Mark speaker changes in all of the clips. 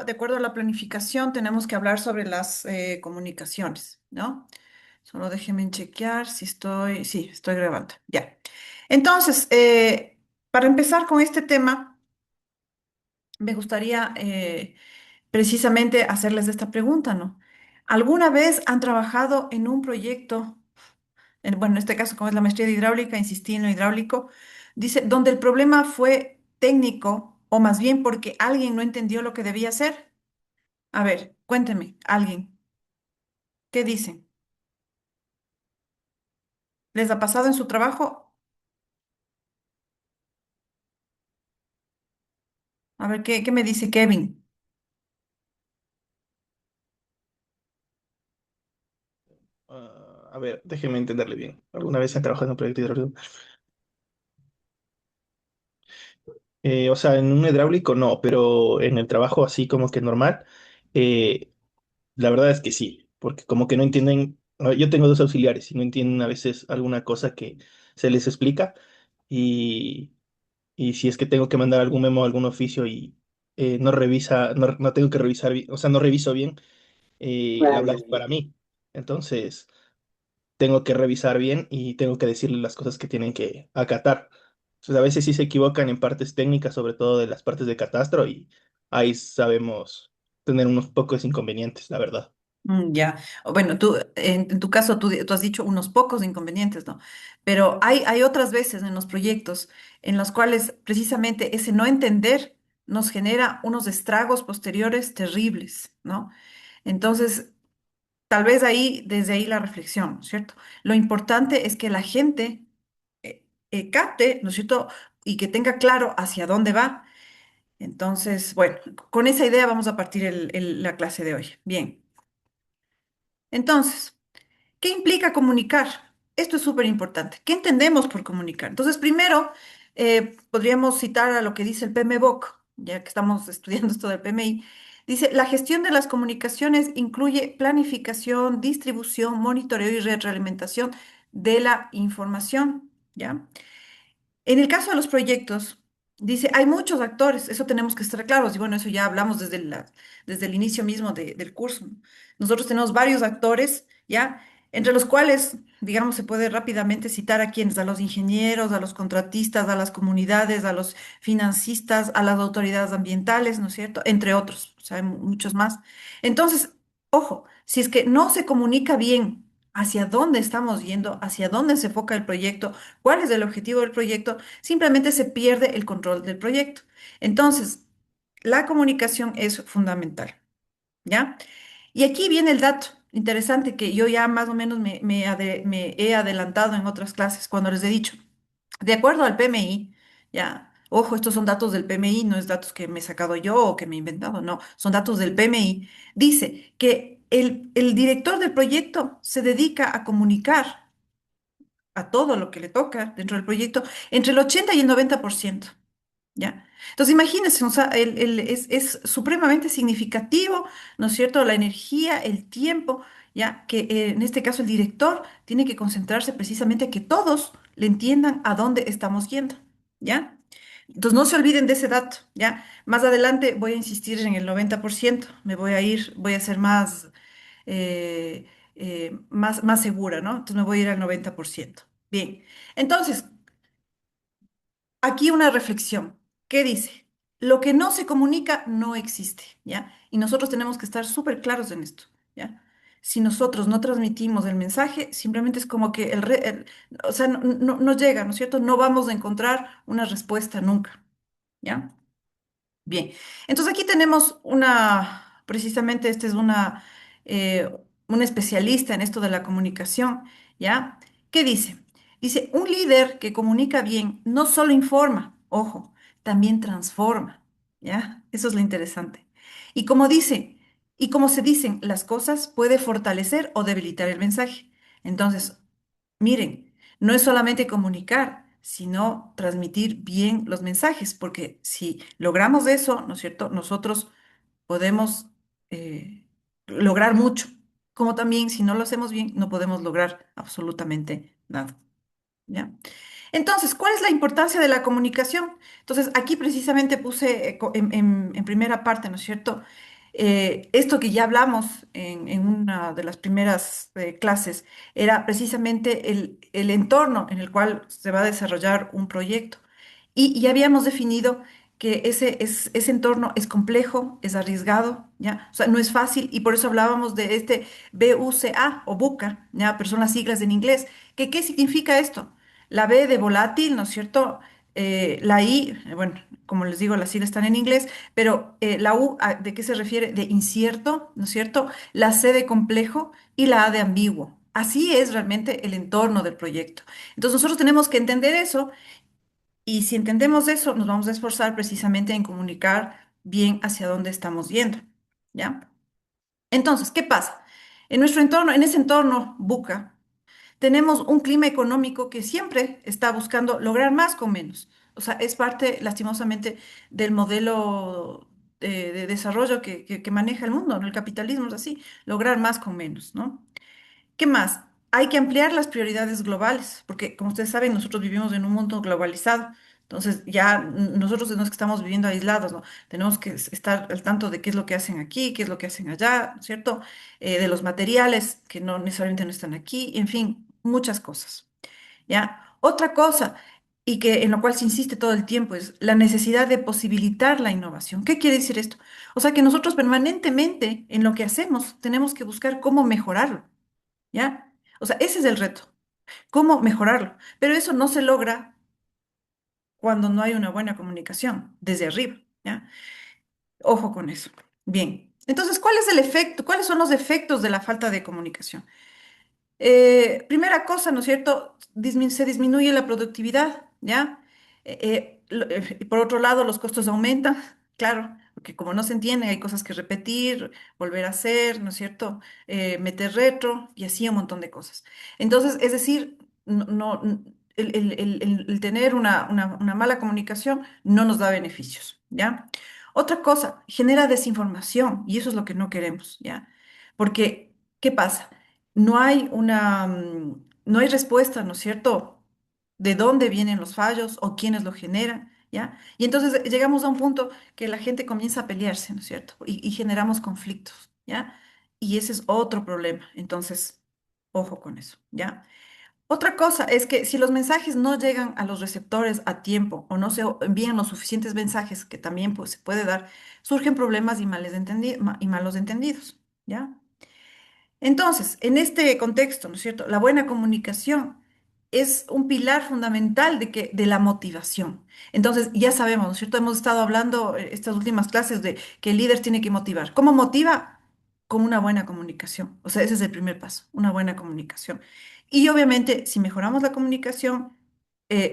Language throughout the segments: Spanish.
Speaker 1: de acuerdo a la planificación, tenemos que hablar sobre las comunicaciones, ¿no? Solo déjenme chequear si estoy, sí, estoy grabando, ya. Entonces, para empezar con este tema, me gustaría precisamente hacerles esta pregunta, ¿no? ¿Alguna vez han trabajado en un proyecto, bueno, en este caso, como es la maestría de hidráulica, insistí en lo hidráulico, dice, donde el problema fue técnico o más bien porque alguien no entendió lo que debía hacer? A ver, cuénteme, alguien, ¿qué dicen? ¿Les ha pasado en su trabajo? A ver, ¿qué me dice Kevin?
Speaker 2: A ver, déjeme entenderle bien. ¿Alguna vez han trabajado en un proyecto hidráulico? O sea, en un hidráulico no, pero en el trabajo así como que normal, eh, la verdad es que sí, porque como que no entienden, yo tengo dos auxiliares y no entienden a veces alguna cosa que se les explica y, y si es que tengo que mandar algún memo, algún oficio y no revisa, no tengo que revisar bien, o sea, no reviso bien, la habla es para mí. Entonces tengo que revisar bien y tengo que decirle las cosas que tienen que acatar. Entonces, a veces sí se equivocan en partes técnicas, sobre todo de las partes de catastro, y ahí sabemos tener unos pocos inconvenientes, la verdad.
Speaker 1: Ya. Bueno, tú, en tu caso, tú has dicho unos pocos inconvenientes, ¿no? Pero hay otras veces en los proyectos en los cuales precisamente ese no entender nos genera unos estragos posteriores terribles, ¿no? Entonces, tal vez ahí, desde ahí la reflexión, ¿cierto? Lo importante es que la gente capte, ¿no es cierto? Y que tenga claro hacia dónde va. Entonces, bueno, con esa idea vamos a partir la clase de hoy. Bien, entonces, ¿qué implica comunicar? Esto es súper importante. ¿Qué entendemos por comunicar? Entonces, primero, podríamos citar a lo que dice el PMBOK, ya que estamos estudiando esto del PMI. Dice, la gestión de las comunicaciones incluye planificación, distribución, monitoreo y retroalimentación de la información, ¿ya? En el caso de los proyectos, dice, hay muchos actores, eso tenemos que estar claros, y bueno, eso ya hablamos desde el inicio mismo del curso, ¿no? Nosotros tenemos varios actores, ¿ya? Entre los cuales, digamos, se puede rápidamente citar a quienes, a los ingenieros, a los contratistas, a las comunidades, a los financistas, a las autoridades ambientales, ¿no es cierto? Entre otros, o sea, hay muchos más. Entonces, ojo, si es que no se comunica bien hacia dónde estamos yendo, hacia dónde se enfoca el proyecto, cuál es el objetivo del proyecto, simplemente se pierde el control del proyecto. Entonces, la comunicación es fundamental, ¿ya? Y aquí viene el dato interesante que yo ya más o menos me he adelantado en otras clases cuando les he dicho, de acuerdo al PMI, ya, ojo, estos son datos del PMI, no es datos que me he sacado yo o que me he inventado, no, son datos del PMI. Dice que el director del proyecto se dedica a comunicar a todo lo que le toca dentro del proyecto entre el 80 y el 90%. ¿Ya? Entonces, imagínense, o sea, es supremamente significativo, ¿no es cierto? La energía, el tiempo, ¿ya? Que en este caso el director tiene que concentrarse precisamente a que todos le entiendan a dónde estamos yendo, ¿ya? Entonces, no se olviden de ese dato, ¿ya? Más adelante voy a insistir en el 90%, me voy a ir, voy a ser eh, más segura, ¿no? Entonces, me voy a ir al 90%. Bien, entonces, aquí una reflexión. ¿Qué dice? Lo que no se comunica no existe, ¿ya? Y nosotros tenemos que estar súper claros en esto, ¿ya? Si nosotros no transmitimos el mensaje, simplemente es como que o sea, no llega, ¿no es cierto? No vamos a encontrar una respuesta nunca, ¿ya? Bien, entonces aquí tenemos precisamente esta es eh, una especialista en esto de la comunicación, ¿ya? ¿Qué dice? Dice, un líder que comunica bien no solo informa, ojo, también transforma, ¿ya? Eso es lo interesante. Y como dice, y como se dicen las cosas, puede fortalecer o debilitar el mensaje. Entonces, miren, no es solamente comunicar, sino transmitir bien los mensajes, porque si logramos eso, ¿no es cierto? Nosotros podemos lograr mucho, como también si no lo hacemos bien, no podemos lograr absolutamente nada, ¿ya? Entonces, ¿cuál es la importancia de la comunicación? Entonces, aquí precisamente puse en primera parte, ¿no es cierto? Esto que ya hablamos en una de las primeras clases era precisamente el entorno en el cual se va a desarrollar un proyecto. Y ya habíamos definido que ese entorno es complejo, es arriesgado, ¿ya? O sea, no es fácil y por eso hablábamos de este BUCA o BUCA, ¿ya? Pero son las siglas en inglés. ¿Qué significa esto? La B de volátil, ¿no es cierto? La I, bueno, como les digo, las siglas están en inglés, pero la U, ¿de qué se refiere? De incierto, ¿no es cierto? La C de complejo y la A de ambiguo. Así es realmente el entorno del proyecto. Entonces nosotros tenemos que entender eso y si entendemos eso, nos vamos a esforzar precisamente en comunicar bien hacia dónde estamos yendo, ¿ya? Entonces, ¿qué pasa? En nuestro entorno, en ese entorno buca, tenemos un clima económico que siempre está buscando lograr más con menos. O sea, es parte, lastimosamente, del modelo de desarrollo que maneja el mundo, ¿no? El capitalismo es así, lograr más con menos, ¿no? ¿Qué más? Hay que ampliar las prioridades globales, porque como ustedes saben, nosotros vivimos en un mundo globalizado. Entonces, ya nosotros no es que estamos viviendo aislados, ¿no? Tenemos que estar al tanto de qué es lo que hacen aquí, qué es lo que hacen allá, ¿no es cierto? De los materiales que no necesariamente no están aquí, en fin, muchas cosas, ¿ya? Otra cosa, y que en lo cual se insiste todo el tiempo, es la necesidad de posibilitar la innovación. ¿Qué quiere decir esto? O sea, que nosotros permanentemente en lo que hacemos tenemos que buscar cómo mejorarlo. ¿Ya? O sea, ese es el reto, cómo mejorarlo. Pero eso no se logra cuando no hay una buena comunicación desde arriba, ¿ya? Ojo con eso. Bien. Entonces, ¿cuál es el efecto? ¿Cuáles son los efectos de la falta de comunicación? Primera cosa, ¿no es cierto? Se disminuye la productividad, ¿ya? Y por otro lado, los costos aumentan, claro, porque como no se entiende, hay cosas que repetir, volver a hacer, ¿no es cierto? Meter retro y así un montón de cosas. Entonces, es decir, el tener una mala comunicación no nos da beneficios, ¿ya? Otra cosa, genera desinformación y eso es lo que no queremos, ¿ya? Porque, ¿qué pasa? No hay respuesta, ¿no es cierto? De dónde vienen los fallos o quiénes lo generan, ¿ya? Y entonces llegamos a un punto que la gente comienza a pelearse, ¿no es cierto? Y generamos conflictos, ¿ya? Y ese es otro problema. Entonces, ojo con eso, ¿ya? Otra cosa es que si los mensajes no llegan a los receptores a tiempo o no se envían los suficientes mensajes, que también pues, se puede dar, surgen problemas y malos entendidos, ¿ya? Entonces, en este contexto, ¿no es cierto? La buena comunicación es un pilar fundamental de la motivación. Entonces, ya sabemos, ¿no es cierto? Hemos estado hablando estas últimas clases de que el líder tiene que motivar. ¿Cómo motiva? Con una buena comunicación. O sea, ese es el primer paso, una buena comunicación. Y obviamente, si mejoramos la comunicación,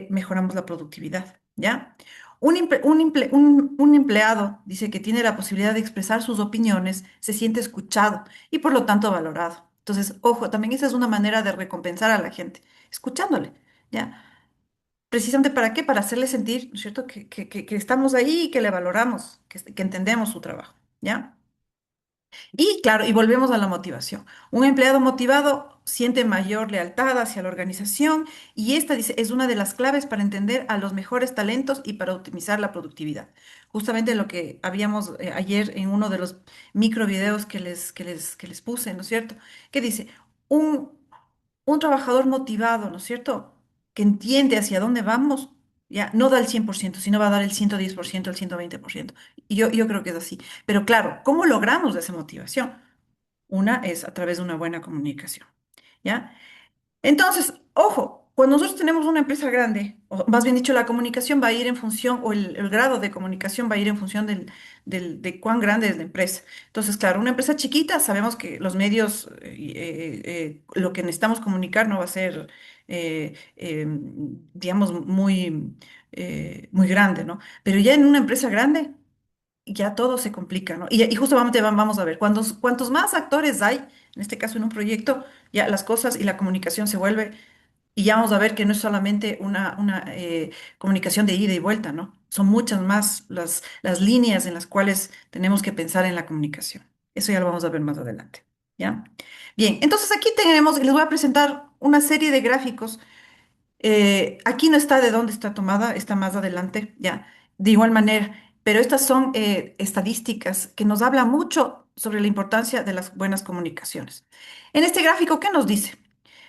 Speaker 1: mejoramos la productividad, ¿ya? Un empleado dice que tiene la posibilidad de expresar sus opiniones, se siente escuchado y por lo tanto valorado. Entonces, ojo, también esa es una manera de recompensar a la gente, escuchándole, ¿ya? Precisamente para qué, para hacerle sentir, ¿no es cierto?, que estamos ahí y que le valoramos, que entendemos su trabajo, ¿ya? Y claro, y volvemos a la motivación. Un empleado motivado siente mayor lealtad hacia la organización y esta dice, es una de las claves para entender a los mejores talentos y para optimizar la productividad. Justamente lo que habíamos ayer en uno de los micro videos que les puse, ¿no es cierto? Que dice, un, un trabajador motivado, ¿no es cierto? Que entiende hacia dónde vamos, ya no da el 100%, sino va a dar el 110%, el 120%. Y yo creo que es así. Pero claro, ¿cómo logramos esa motivación? Una es a través de una buena comunicación, ¿ya? Entonces, ojo, cuando nosotros tenemos una empresa grande, o más bien dicho, la comunicación va a ir en función, o el grado de comunicación va a ir en función de cuán grande es la empresa. Entonces, claro, una empresa chiquita, sabemos que los medios, lo que necesitamos comunicar no va a ser, digamos, muy grande, ¿no? Pero ya en una empresa grande ya todo se complica, ¿no? Y justamente vamos a ver, cuantos más actores hay, en este caso en un proyecto, ya las cosas y la comunicación se vuelve, y ya vamos a ver que no es solamente una comunicación de ida y vuelta, ¿no? Son muchas más las líneas en las cuales tenemos que pensar en la comunicación. Eso ya lo vamos a ver más adelante, ¿ya? Bien, entonces aquí tenemos, les voy a presentar una serie de gráficos Aquí no está de dónde está tomada, está más adelante, ya, de igual manera, pero estas son estadísticas que nos hablan mucho sobre la importancia de las buenas comunicaciones. En este gráfico, ¿qué nos dice?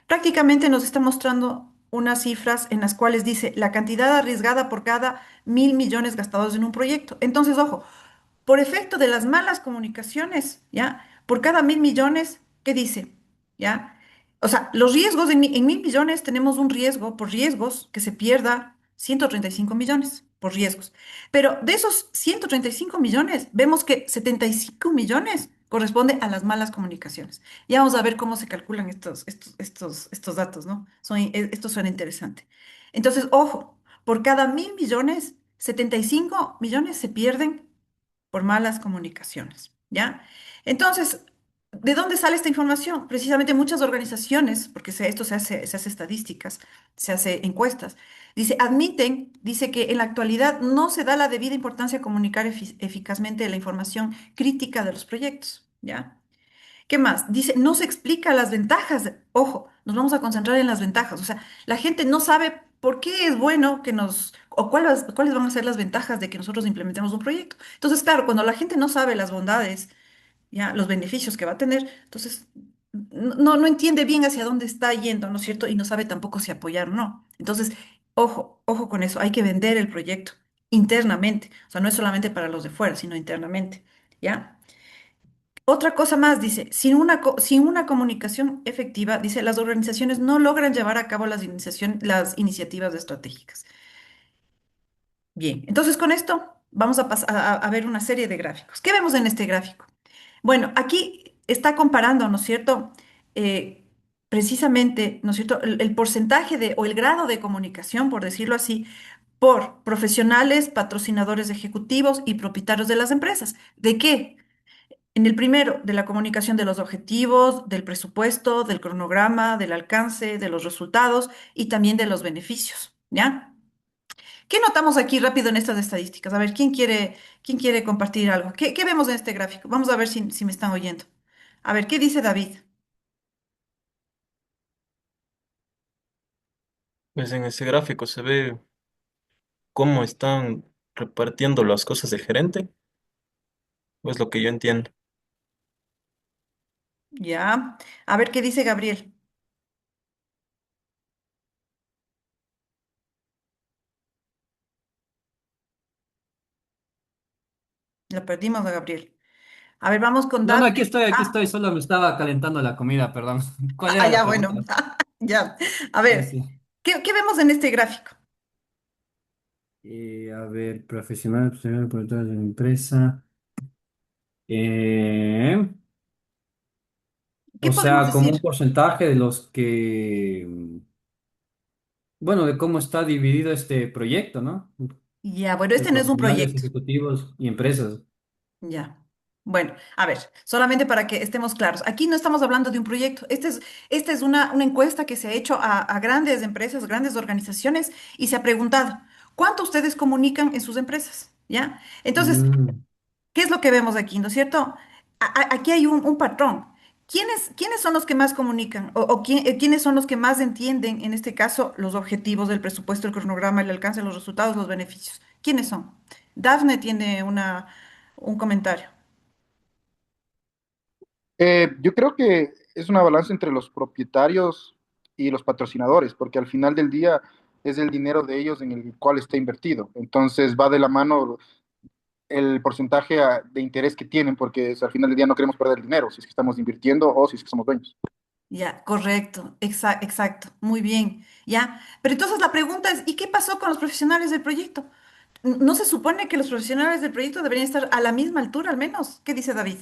Speaker 1: Prácticamente nos está mostrando unas cifras en las cuales dice la cantidad arriesgada por cada 1.000 millones gastados en un proyecto. Entonces, ojo, por efecto de las malas comunicaciones, ¿ya? Por cada 1.000 millones, ¿qué dice? ¿Ya? O sea, los riesgos en 1.000 millones tenemos un riesgo por riesgos que se pierda 135 millones por riesgos. Pero de esos 135 millones, vemos que 75 millones corresponde a las malas comunicaciones. Ya vamos a ver cómo se calculan estos datos, ¿no? Estos son interesantes. Entonces, ojo, por cada 1.000 millones, 75 millones se pierden por malas comunicaciones, ¿ya? Entonces, ¿de dónde sale esta información? Precisamente muchas organizaciones, porque esto se hace estadísticas, se hace encuestas, dice que en la actualidad no se da la debida importancia a comunicar eficazmente la información crítica de los proyectos, ¿ya? ¿Qué más? Dice, no se explica las ventajas. Ojo, nos vamos a concentrar en las ventajas. O sea, la gente no sabe por qué es bueno o cuáles van a ser las ventajas de que nosotros implementemos un proyecto. Entonces, claro, cuando la gente no sabe las bondades, ya, los beneficios que va a tener, entonces no entiende bien hacia dónde está yendo, ¿no es cierto? Y no sabe tampoco si apoyar o no. Entonces, ojo con eso, hay que vender el proyecto internamente. O sea, no es solamente para los de fuera, sino internamente, ¿ya? Otra cosa más, dice, sin una comunicación efectiva, dice, las organizaciones no logran llevar a cabo las iniciativas estratégicas. Bien, entonces con esto vamos a pasar a ver una serie de gráficos. ¿Qué vemos en este gráfico? Bueno, aquí está comparando, ¿no es cierto? Eh, Precisamente, ¿no es cierto? El porcentaje o el grado de comunicación, por decirlo así, por profesionales, patrocinadores ejecutivos y propietarios de las empresas. ¿De qué? En el primero, de la comunicación de los objetivos, del presupuesto, del cronograma, del alcance, de los resultados y también de los beneficios, ¿ya? ¿Qué notamos aquí rápido en estas estadísticas? A ver, ¿quién quiere compartir algo? ¿Qué vemos en este gráfico? Vamos a ver si me están oyendo. A ver, ¿qué dice David?
Speaker 3: Pues en ese gráfico se ve cómo están repartiendo las cosas del gerente, pues lo que yo entiendo.
Speaker 1: Ya. A ver, ¿qué dice Gabriel? Lo perdimos a Gabriel. A ver, vamos con
Speaker 4: No, no,
Speaker 1: David.
Speaker 4: aquí
Speaker 1: Ah,
Speaker 4: estoy, solo me estaba calentando la comida, perdón. ¿Cuál era la
Speaker 1: ya,
Speaker 4: pregunta?
Speaker 1: bueno. Ya. A
Speaker 4: Sí,
Speaker 1: ver,
Speaker 4: sí.
Speaker 1: ¿qué vemos en este gráfico?
Speaker 4: A ver, profesional, productor de la empresa. Eh,
Speaker 1: ¿Qué
Speaker 4: o
Speaker 1: podemos
Speaker 4: sea, como un
Speaker 1: decir?
Speaker 4: porcentaje de los que, bueno, de cómo está dividido este proyecto, ¿no?
Speaker 1: Ya, bueno,
Speaker 4: De
Speaker 1: este no es un
Speaker 4: profesionales,
Speaker 1: proyecto.
Speaker 4: ejecutivos y empresas.
Speaker 1: Ya. Bueno, a ver, solamente para que estemos claros, aquí no estamos hablando de un proyecto, esta es una encuesta que se ha hecho a grandes empresas, grandes organizaciones y se ha preguntado, ¿cuánto ustedes comunican en sus empresas? ¿Ya? Entonces,
Speaker 4: Mm,
Speaker 1: ¿qué es lo que vemos aquí? ¿No es cierto? Aquí hay un patrón. ¿Quiénes son los que más comunican? ¿ quiénes son los que más entienden, en este caso, los objetivos del presupuesto, el cronograma, el alcance, los resultados, los beneficios? ¿Quiénes son? Dafne tiene un comentario.
Speaker 5: Yo creo que es una balanza entre los propietarios y los patrocinadores, porque al final del día es el dinero de ellos en el cual está invertido. Entonces va de la mano el porcentaje de interés que tienen, porque al final del día no queremos perder el dinero, si es que estamos invirtiendo o si es que somos dueños.
Speaker 1: Ya, correcto, exacto, muy bien, ya. Pero entonces la pregunta es, ¿y qué pasó con los profesionales del proyecto? ¿No se supone que los profesionales del proyecto deberían estar a la misma altura al menos? ¿Qué dice David?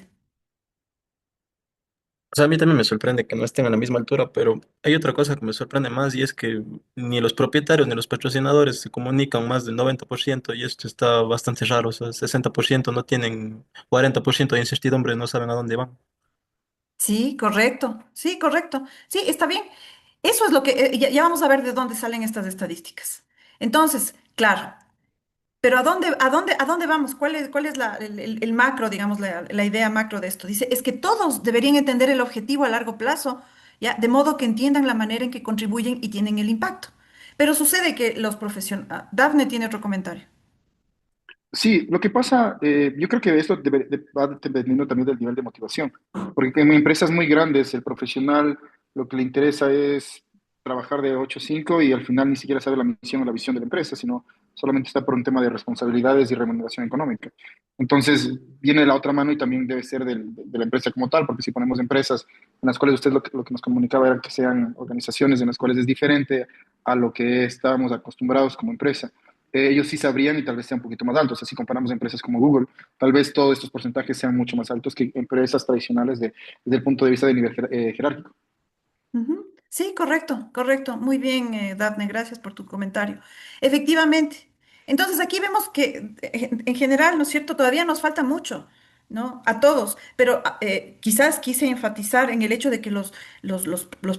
Speaker 3: O sea, a mí también me sorprende que no estén a la misma altura, pero hay otra cosa que me sorprende más y es que ni los propietarios ni los patrocinadores se comunican más del 90% y esto está bastante raro. O sea, 60% no tienen, 40% de incertidumbre, no saben a dónde van.
Speaker 1: Sí, correcto, sí, correcto, sí, está bien. Eso es lo que, ya vamos a ver de dónde salen estas estadísticas. Entonces, claro. Pero ¿a dónde vamos? ¿Cuál es el macro, digamos, la idea macro de esto? Dice, es que todos deberían entender el objetivo a largo plazo, ¿ya? De modo que entiendan la manera en que contribuyen y tienen el impacto. Pero sucede que los profesionales... Dafne tiene otro comentario.
Speaker 5: Sí, lo que pasa, yo creo que esto va dependiendo también del nivel de motivación, porque en empresas muy grandes el profesional lo que le interesa es trabajar de 8 a 5 y al final ni siquiera sabe la misión o la visión de la empresa, sino solamente está por un tema de responsabilidades y remuneración económica. Entonces viene la otra mano y también debe ser de la empresa como tal, porque si ponemos empresas en las cuales usted lo que nos comunicaba era que sean organizaciones en las cuales es diferente a lo que estábamos acostumbrados como empresa, ellos sí sabrían y tal vez sean un poquito más altos. Si comparamos empresas como Google, tal vez todos estos porcentajes sean mucho más altos que empresas tradicionales desde el punto de vista de nivel jerárquico.
Speaker 1: Ujú. Sí, correcto, correcto. Muy bien, Dafne, gracias por tu comentario. Efectivamente. Entonces aquí vemos que en general, ¿no es cierto? Todavía nos falta mucho, ¿no? A todos, pero quizás quise enfatizar en el hecho de que los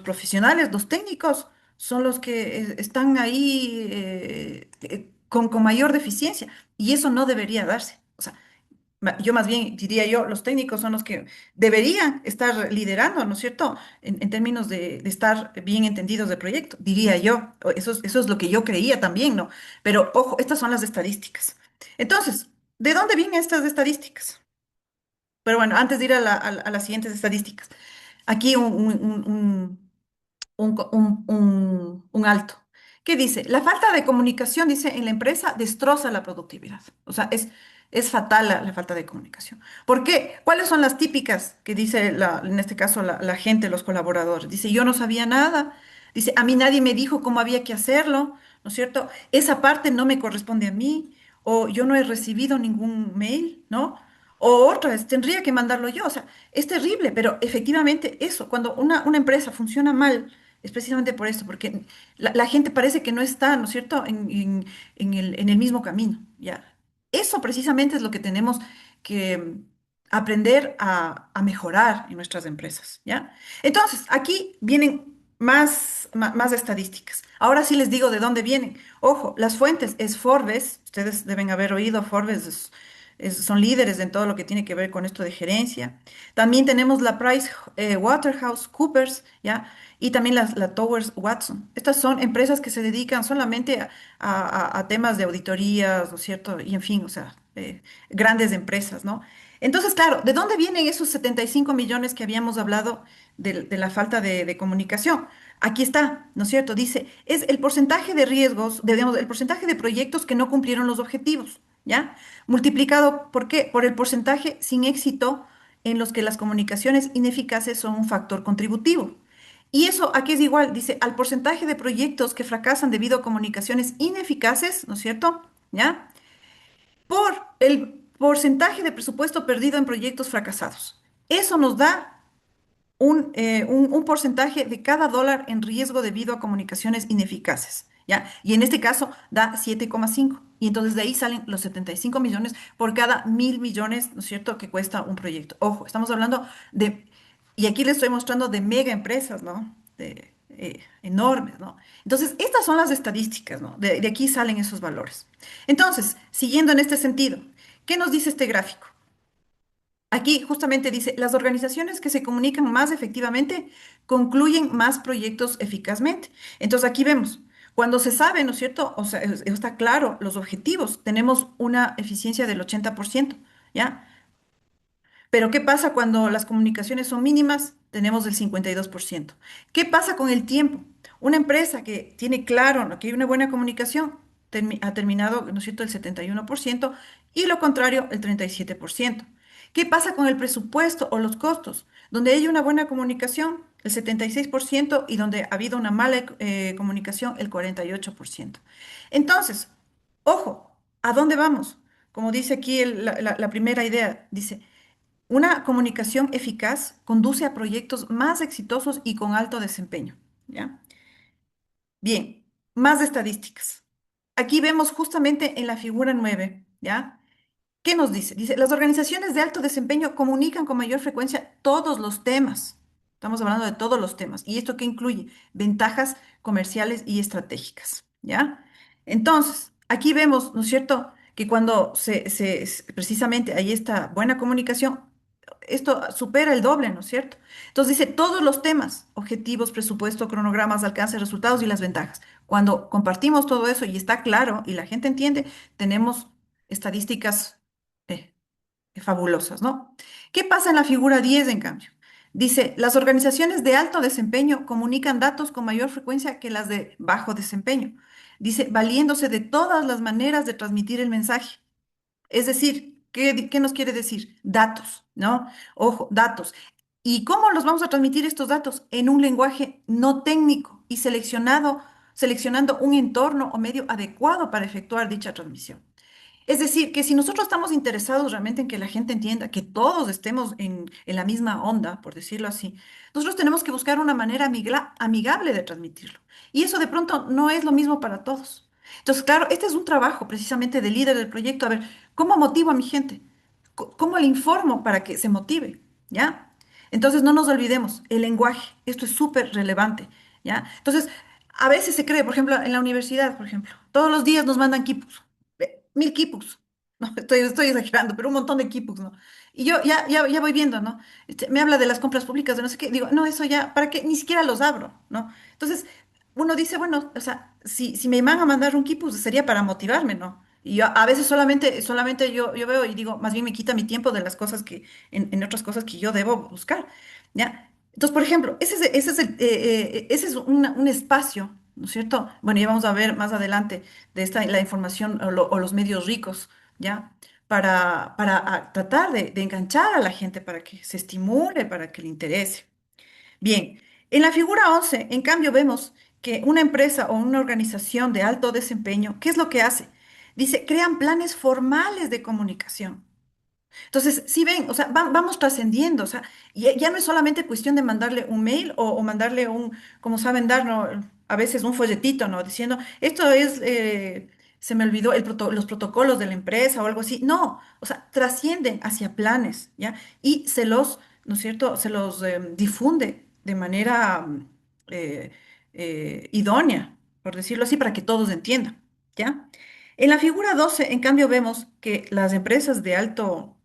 Speaker 1: profesionales, los técnicos, son los que están ahí con mayor deficiencia y eso no debería darse. O sea, yo más bien diría yo, los técnicos son los que deberían estar liderando, ¿no es cierto? En términos de estar bien entendidos del proyecto, diría yo. Eso es lo que yo creía también, ¿no? Pero ojo, estas son las estadísticas. Entonces, ¿de dónde vienen estas estadísticas? Pero bueno, antes de ir a las siguientes estadísticas, aquí un alto. ¿Qué dice? La falta de comunicación, dice, en la empresa destroza la productividad. O sea, es fatal la falta de comunicación. ¿Por qué? ¿Cuáles son las típicas que dice, en este caso, la gente, los colaboradores? Dice, yo no sabía nada. Dice, a mí nadie me dijo cómo había que hacerlo, ¿no es cierto? Esa parte no me corresponde a mí, o yo no he recibido ningún mail, ¿no? O otra es, tendría que mandarlo yo. O sea, es terrible, pero efectivamente eso, cuando una empresa funciona mal, es precisamente por esto, porque la gente parece que no está, ¿no es cierto?, en el mismo camino, ¿ya? Eso precisamente es lo que tenemos que aprender a mejorar en nuestras empresas, ¿ya? Entonces, aquí vienen más estadísticas. Ahora sí les digo de dónde vienen. Ojo, las fuentes es Forbes, ustedes deben haber oído, Forbes son líderes en todo lo que tiene que ver con esto de gerencia. También tenemos la Price Waterhouse Coopers, ¿ya? Y también la Towers Watson. Estas son empresas que se dedican solamente a temas de auditorías, ¿no es cierto? Y en fin, o sea, grandes empresas, ¿no? Entonces, claro, ¿de dónde vienen esos 75 millones que habíamos hablado de la falta de comunicación? Aquí está, ¿no es cierto? Dice, es el porcentaje de riesgos, digamos, el porcentaje de proyectos que no cumplieron los objetivos, ¿ya? Multiplicado, ¿por qué? Por el porcentaje sin éxito en los que las comunicaciones ineficaces son un factor contributivo. Y eso aquí es igual, dice, al porcentaje de proyectos que fracasan debido a comunicaciones ineficaces, ¿no es cierto? ¿Ya? Por el porcentaje de presupuesto perdido en proyectos fracasados. Eso nos da un porcentaje de cada dólar en riesgo debido a comunicaciones ineficaces, ¿ya? Y en este caso da 7,5. Y entonces de ahí salen los 75 millones por cada 1.000 millones, ¿no es cierto?, que cuesta un proyecto. Ojo, estamos hablando de, y aquí les estoy mostrando de mega empresas, ¿no? Enormes, ¿no? Entonces, estas son las estadísticas, ¿no? De aquí salen esos valores. Entonces, siguiendo en este sentido, ¿qué nos dice este gráfico? Aquí justamente dice, las organizaciones que se comunican más efectivamente concluyen más proyectos eficazmente. Entonces aquí vemos, cuando se sabe, ¿no es cierto? O sea, está claro los objetivos, tenemos una eficiencia del 80%, ¿ya? Pero ¿qué pasa cuando las comunicaciones son mínimas? Tenemos el 52%. ¿Qué pasa con el tiempo? Una empresa que tiene claro, ¿no?, que hay una buena comunicación ha terminado, ¿no es cierto?, el 71% y lo contrario, el 37%. ¿Qué pasa con el presupuesto o los costos? Donde hay una buena comunicación, el 76% y donde ha habido una mala comunicación, el 48%. Entonces, ojo, ¿a dónde vamos? Como dice aquí la primera idea, dice, una comunicación eficaz conduce a proyectos más exitosos y con alto desempeño, ¿ya? Bien, más estadísticas. Aquí vemos justamente en la figura 9, ¿ya? ¿Qué nos dice? Dice, las organizaciones de alto desempeño comunican con mayor frecuencia todos los temas. Estamos hablando de todos los temas. ¿Y esto qué incluye? Ventajas comerciales y estratégicas, ¿ya? Entonces, aquí vemos, ¿no es cierto?, que cuando precisamente hay esta buena comunicación, esto supera el doble, ¿no es cierto? Entonces dice todos los temas, objetivos, presupuesto, cronogramas, alcance, resultados y las ventajas. Cuando compartimos todo eso y está claro y la gente entiende, tenemos estadísticas eh, fabulosas, ¿no? ¿Qué pasa en la figura 10 en cambio? Dice, las organizaciones de alto desempeño comunican datos con mayor frecuencia que las de bajo desempeño. Dice, valiéndose de todas las maneras de transmitir el mensaje. Es decir, ¿qué nos quiere decir? Datos, ¿no? Ojo, datos. ¿Y cómo los vamos a transmitir estos datos? En un lenguaje no técnico y seleccionando un entorno o medio adecuado para efectuar dicha transmisión. Es decir, que si nosotros estamos interesados realmente en que la gente entienda, que todos estemos en la misma onda, por decirlo así, nosotros tenemos que buscar una manera amigable de transmitirlo. Y eso de pronto no es lo mismo para todos. Entonces, claro, este es un trabajo precisamente de líder del proyecto. A ver, ¿cómo motivo a mi gente? ¿Cómo le informo para que se motive? ¿Ya? Entonces, no nos olvidemos, el lenguaje, esto es súper relevante. ¿Ya? Entonces, a veces se cree, por ejemplo, en la universidad, por ejemplo, todos los días nos mandan quipus, 1000 quipus. No, estoy exagerando, pero un montón de quipus, ¿no? Y yo ya voy viendo, ¿no? Me habla de las compras públicas, de no sé qué. Digo, no, eso ya, ¿para qué? Ni siquiera los abro, ¿no? Entonces, uno dice, bueno, o sea, si me van a mandar un quipus, sería para motivarme, ¿no? Y yo, a veces solamente yo veo y digo, más bien me quita mi tiempo de las cosas en otras cosas que yo debo buscar, ¿ya? Entonces, por ejemplo, ese es un espacio, ¿no es cierto? Bueno, ya vamos a ver más adelante de la información o los medios ricos, ¿ya? Para tratar de enganchar a la gente, para que se estimule, para que le interese. Bien, en la figura 11, en cambio, vemos que una empresa o una organización de alto desempeño, ¿qué es lo que hace? Dice, crean planes formales de comunicación. Entonces, si ven, o sea, vamos trascendiendo, o sea, ya no es solamente cuestión de mandarle un mail o mandarle como saben dar, ¿no? A veces un folletito, ¿no? Diciendo, esto es, se me olvidó los protocolos de la empresa o algo así. No, o sea, trascienden hacia planes, ¿ya? Y ¿no es cierto? Se los difunde de manera eh, idónea, por decirlo así, para que todos entiendan, ¿ya? En la figura 12, en cambio, vemos que las empresas de alto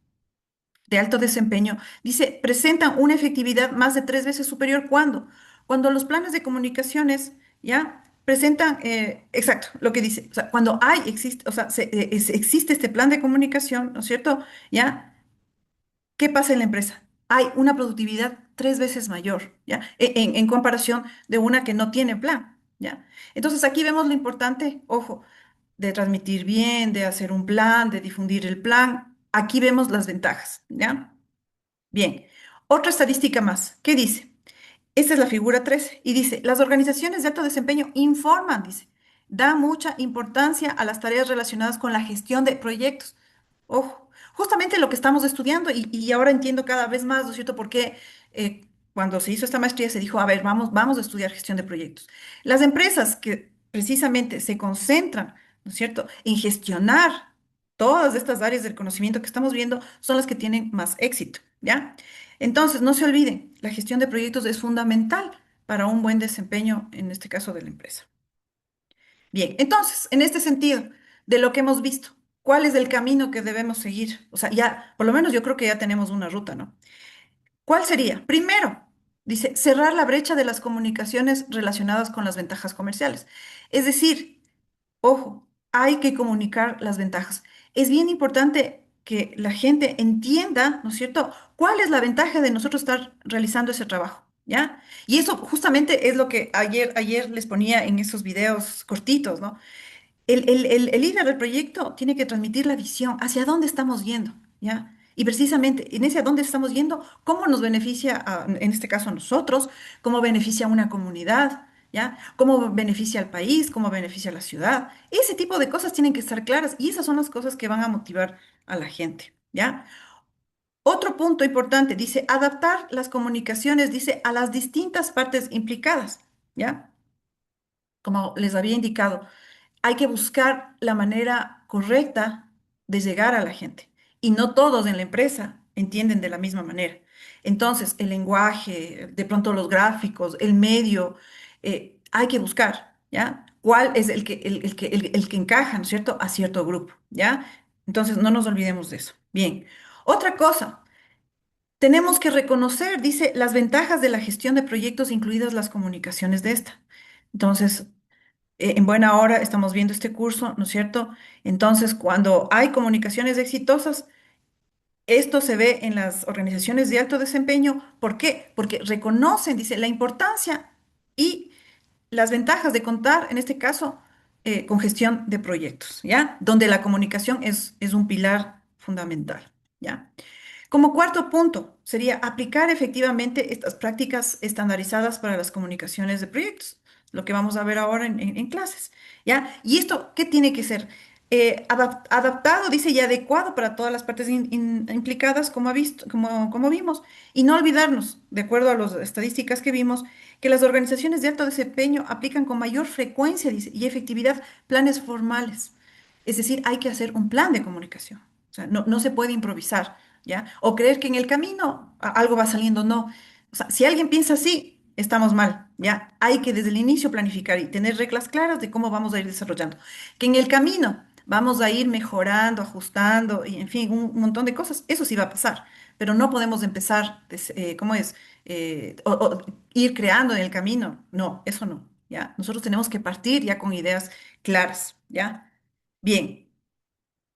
Speaker 1: desempeño, dice, presentan una efectividad más de 3 veces superior. ¿Cuándo? Cuando los planes de comunicaciones, ¿ya? Presentan, exacto, lo que dice, o sea, cuando existe, o sea, existe este plan de comunicación, ¿no es cierto? ¿Ya? ¿Qué pasa en la empresa? Hay una productividad 3 veces mayor, ¿ya? En comparación de una que no tiene plan, ¿ya? Entonces aquí vemos lo importante, ojo, de transmitir bien, de hacer un plan, de difundir el plan. Aquí vemos las ventajas, ¿ya? Bien, otra estadística más. ¿Qué dice? Esta es la figura 13 y dice, las organizaciones de alto desempeño informan, dice, dan mucha importancia a las tareas relacionadas con la gestión de proyectos. Ojo, justamente lo que estamos estudiando y ahora entiendo cada vez más, ¿no es cierto?, por qué cuando se hizo esta maestría se dijo, a ver, vamos a estudiar gestión de proyectos. Las empresas que precisamente se concentran, ¿no es cierto?, en gestionar todas estas áreas del conocimiento que estamos viendo son las que tienen más éxito, ¿ya? Entonces, no se olviden, la gestión de proyectos es fundamental para un buen desempeño, en este caso de la empresa. Bien, entonces, en este sentido, de lo que hemos visto, ¿cuál es el camino que debemos seguir? O sea, ya, por lo menos yo creo que ya tenemos una ruta, ¿no? ¿Cuál sería? Primero, dice, cerrar la brecha de las comunicaciones relacionadas con las ventajas comerciales. Es decir, ojo, hay que comunicar las ventajas. Es bien importante que la gente entienda, ¿no es cierto?, cuál es la ventaja de nosotros estar realizando ese trabajo, ¿ya? Y eso justamente es lo que ayer les ponía en esos videos cortitos, ¿no? El líder del proyecto tiene que transmitir la visión, hacia dónde estamos yendo, ¿ya? Y precisamente en ese a dónde estamos yendo, cómo nos beneficia, en este caso a nosotros, cómo beneficia a una comunidad, ¿ya? Cómo beneficia al país, cómo beneficia a la ciudad. Ese tipo de cosas tienen que estar claras y esas son las cosas que van a motivar a la gente, ¿ya? Otro punto importante, dice, adaptar las comunicaciones, dice, a las distintas partes implicadas, ¿ya? Como les había indicado, hay que buscar la manera correcta de llegar a la gente. Y no todos en la empresa entienden de la misma manera. Entonces, el lenguaje, de pronto los gráficos, el medio, hay que buscar, ¿ya? ¿Cuál es el que encaja, ¿no es cierto?, a cierto grupo, ¿ya? Entonces, no nos olvidemos de eso. Bien. Otra cosa. Tenemos que reconocer, dice, las ventajas de la gestión de proyectos, incluidas las comunicaciones de esta. Entonces, en buena hora estamos viendo este curso, ¿no es cierto? Entonces, cuando hay comunicaciones exitosas, esto se ve en las organizaciones de alto desempeño. ¿Por qué? Porque reconocen, dice, la importancia y las ventajas de contar, en este caso, con gestión de proyectos, ¿ya? Donde la comunicación es un pilar fundamental, ¿ya? Como cuarto punto, sería aplicar efectivamente estas prácticas estandarizadas para las comunicaciones de proyectos, lo que vamos a ver ahora en clases, ¿ya? ¿Y esto qué tiene que ser? Adaptado, dice, y adecuado para todas las partes implicadas, como, como vimos, y no olvidarnos, de acuerdo a las estadísticas que vimos, que las organizaciones de alto desempeño aplican con mayor frecuencia, dice, y efectividad planes formales. Es decir, hay que hacer un plan de comunicación. O sea, no se puede improvisar, ¿ya? O creer que en el camino algo va saliendo, no. O sea, si alguien piensa así, estamos mal, ¿ya? Hay que desde el inicio planificar y tener reglas claras de cómo vamos a ir desarrollando. Que en el camino vamos a ir mejorando, ajustando y, en fin, un montón de cosas. Eso sí va a pasar, pero no podemos empezar, ¿cómo es? O ir creando en el camino. No, eso no, ¿ya? Nosotros tenemos que partir ya con ideas claras, ¿ya? Bien.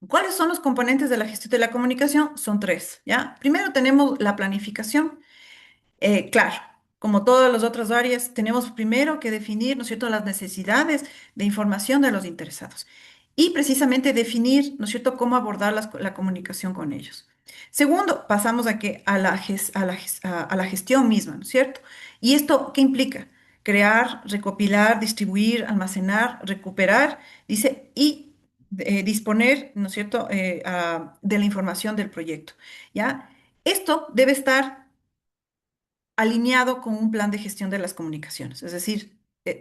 Speaker 1: ¿Cuáles son los componentes de la gestión de la comunicación? Son tres, ¿ya? Primero tenemos la planificación. Claro, como todas las otras áreas, tenemos primero que definir, ¿no es cierto?, las necesidades de información de los interesados y precisamente definir, ¿no es cierto?, cómo abordar la comunicación con ellos. Segundo, pasamos a la gestión misma, ¿no es cierto? ¿Y esto qué implica? Crear, recopilar, distribuir, almacenar, recuperar, dice, y disponer, ¿no es cierto?, de la información del proyecto, ¿ya? Esto debe estar alineado con un plan de gestión de las comunicaciones. Es decir,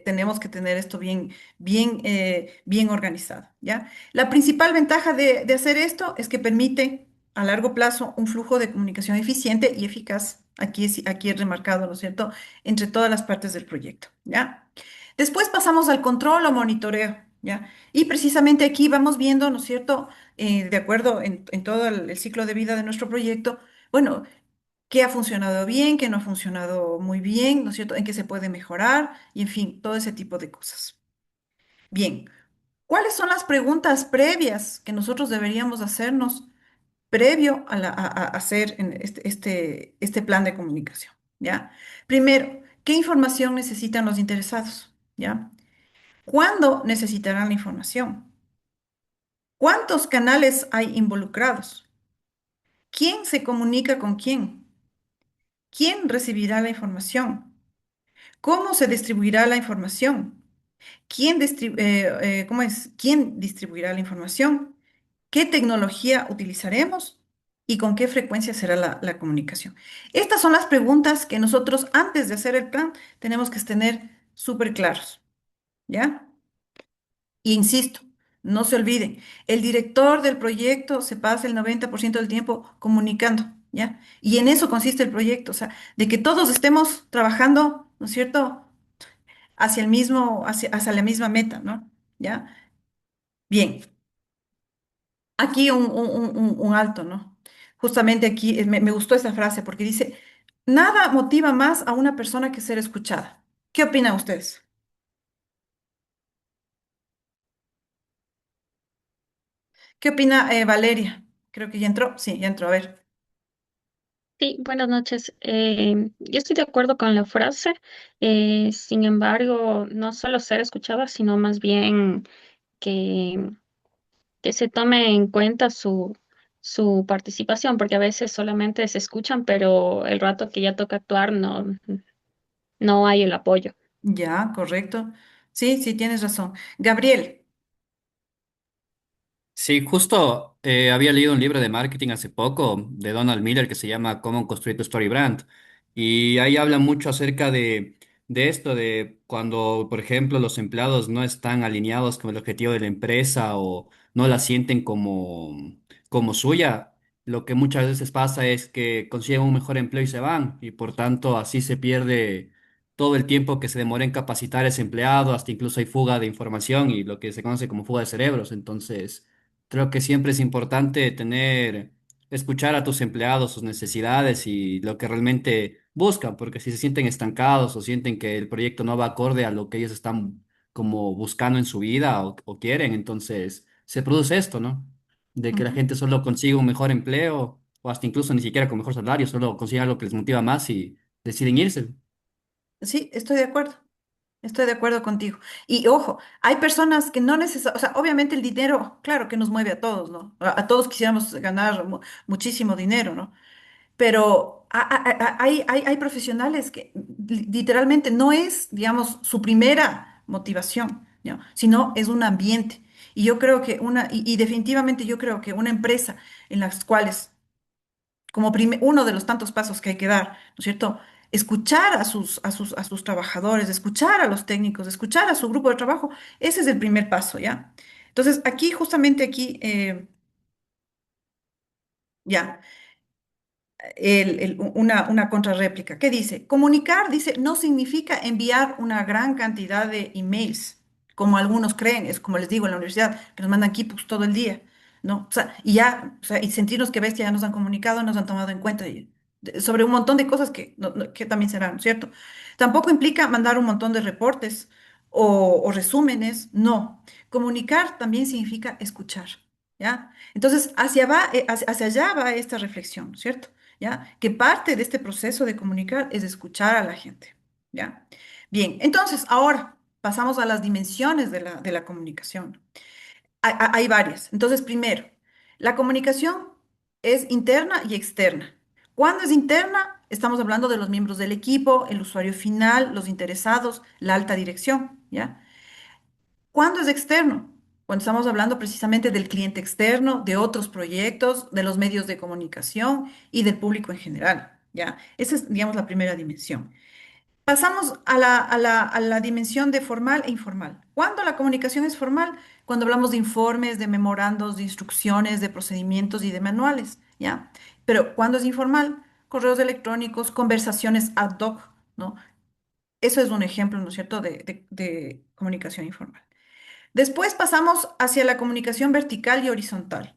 Speaker 1: tenemos que tener esto bien organizado, ¿ya? La principal ventaja de hacer esto es que permite a largo plazo un flujo de comunicación eficiente y eficaz. Aquí es remarcado, ¿no es cierto?, entre todas las partes del proyecto, ¿ya? Después pasamos al control o monitoreo, ¿ya? Y precisamente aquí vamos viendo, ¿no es cierto?, de acuerdo en todo el ciclo de vida de nuestro proyecto, bueno, qué ha funcionado bien, qué no ha funcionado muy bien, ¿no es cierto? En qué se puede mejorar y en fin, todo ese tipo de cosas. Bien, ¿cuáles son las preguntas previas que nosotros deberíamos hacernos previo a hacer este plan de comunicación? ¿Ya? Primero, ¿qué información necesitan los interesados? ¿Ya? ¿Cuándo necesitarán la información? ¿Cuántos canales hay involucrados? ¿Quién se comunica con quién? ¿Quién recibirá la información? ¿Cómo se distribuirá la información? ¿Cómo es? ¿Quién distribuirá la información? ¿Qué tecnología utilizaremos? ¿Y con qué frecuencia será la comunicación? Estas son las preguntas que nosotros, antes de hacer el plan, tenemos que tener súper claros, ¿ya? Y insisto, no se olviden, el director del proyecto se pasa el 90% del tiempo comunicando, ¿ya? Y en eso consiste el proyecto, o sea, de que todos estemos trabajando, ¿no es cierto?, hacia la misma meta, ¿no? ¿Ya? Bien, aquí un alto, ¿no? Justamente aquí me gustó esta frase porque dice, nada motiva más a una persona que ser escuchada. ¿Qué opinan ustedes? ¿Qué opina Valeria? Creo que ya entró. Sí, ya entró. A ver.
Speaker 6: Sí, buenas noches. Yo estoy de acuerdo con la frase. Sin embargo, no solo ser escuchada, sino más bien que, que se tome en cuenta su participación, porque a veces solamente se escuchan, pero el rato que ya toca actuar no hay el apoyo.
Speaker 1: Ya, correcto. Sí, sí, tienes razón. Gabriel,
Speaker 4: Sí, justo había leído un libro de marketing hace poco de Donald Miller que se llama Cómo construir tu story brand. Y ahí habla mucho acerca de esto, de cuando, por ejemplo, los empleados no están alineados con el objetivo de la empresa o no la sienten como suya. Lo que muchas veces pasa es que consiguen un mejor empleo y se van. Y por tanto, así se pierde todo el tiempo que se demora en capacitar a ese empleado, hasta incluso hay fuga de información y lo que se conoce como fuga de cerebros. Entonces creo que siempre es importante tener escuchar a tus empleados, sus necesidades y lo que realmente buscan, porque si se sienten estancados o sienten que el proyecto no va acorde a lo que ellos están como buscando en su vida o quieren, entonces se produce esto, ¿no? De que la
Speaker 1: Ujú.
Speaker 4: gente solo consiga un mejor empleo o hasta incluso ni siquiera con mejor salario, solo consiga algo que les motiva más y deciden irse.
Speaker 1: Sí, estoy de acuerdo. Estoy de acuerdo contigo. Y ojo, hay personas que no necesitan, o sea, obviamente el dinero, claro que nos mueve a todos, ¿no? A todos quisiéramos ganar muchísimo dinero, ¿no? Pero hay profesionales que literalmente no es, digamos, su primera motivación, ¿no? Sino es un ambiente. Y yo creo que y definitivamente yo creo que una empresa en las cuales como uno de los tantos pasos que hay que dar, ¿no es cierto? Escuchar a sus trabajadores, escuchar a los técnicos, escuchar a su grupo de trabajo, ese es el primer paso, ¿ya? Entonces, aquí, justamente aquí, ya, una contrarréplica. ¿Qué dice? Comunicar, dice, no significa enviar una gran cantidad de emails, como algunos creen, es como les digo en la universidad, que nos mandan kipus todo el día, ¿no? O sea, y ya, o sea, y sentirnos que bestia ya nos han comunicado, nos han tomado en cuenta sobre un montón de cosas que, que también serán, ¿cierto? Tampoco implica mandar un montón de reportes o resúmenes, no. Comunicar también significa escuchar, ¿ya? Entonces, hacia allá va esta reflexión, ¿cierto? ¿Ya? Que parte de este proceso de comunicar es escuchar a la gente, ¿ya? Bien, entonces ahora pasamos a las dimensiones de la comunicación. Hay varias. Entonces, primero, la comunicación es interna y externa. Cuando es interna, estamos hablando de los miembros del equipo, el usuario final, los interesados, la alta dirección, ¿ya? ¿Cuándo es externo? Cuando estamos hablando precisamente del cliente externo, de otros proyectos, de los medios de comunicación y del público en general, ¿ya? Esa es, digamos, la primera dimensión. Pasamos a la dimensión de formal e informal. ¿Cuándo la comunicación es formal? Cuando hablamos de informes, de memorandos, de instrucciones, de procedimientos y de manuales, ¿ya? Pero ¿cuándo es informal? Correos electrónicos, conversaciones ad hoc, ¿no? Eso es un ejemplo, ¿no es cierto?, de comunicación informal. Después pasamos hacia la comunicación vertical y horizontal.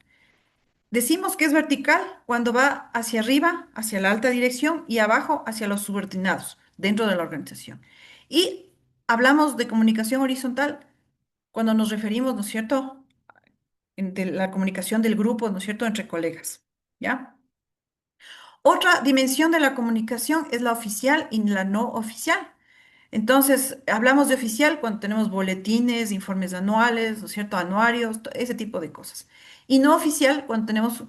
Speaker 1: Decimos que es vertical cuando va hacia arriba, hacia la alta dirección, y abajo hacia los subordinados dentro de la organización. Y hablamos de comunicación horizontal cuando nos referimos, ¿no es cierto?, de la comunicación del grupo, ¿no es cierto?, entre colegas. ¿Ya? Otra dimensión de la comunicación es la oficial y la no oficial. Entonces, hablamos de oficial cuando tenemos boletines, informes anuales, ¿no es cierto?, anuarios, ese tipo de cosas. Y no oficial cuando tenemos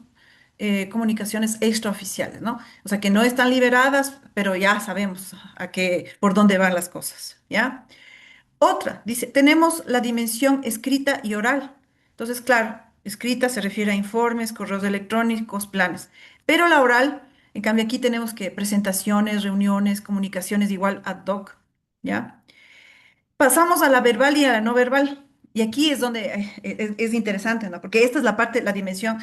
Speaker 1: comunicaciones extraoficiales, ¿no? O sea, que no están liberadas, pero ya sabemos por dónde van las cosas, ¿ya? Otra, dice, tenemos la dimensión escrita y oral. Entonces, claro, escrita se refiere a informes, correos electrónicos, planes. Pero la oral, en cambio, aquí tenemos que presentaciones, reuniones, comunicaciones igual ad hoc, ¿ya? Pasamos a la verbal y a la no verbal. Y aquí es donde es interesante, ¿no? Porque esta es la parte, la dimensión,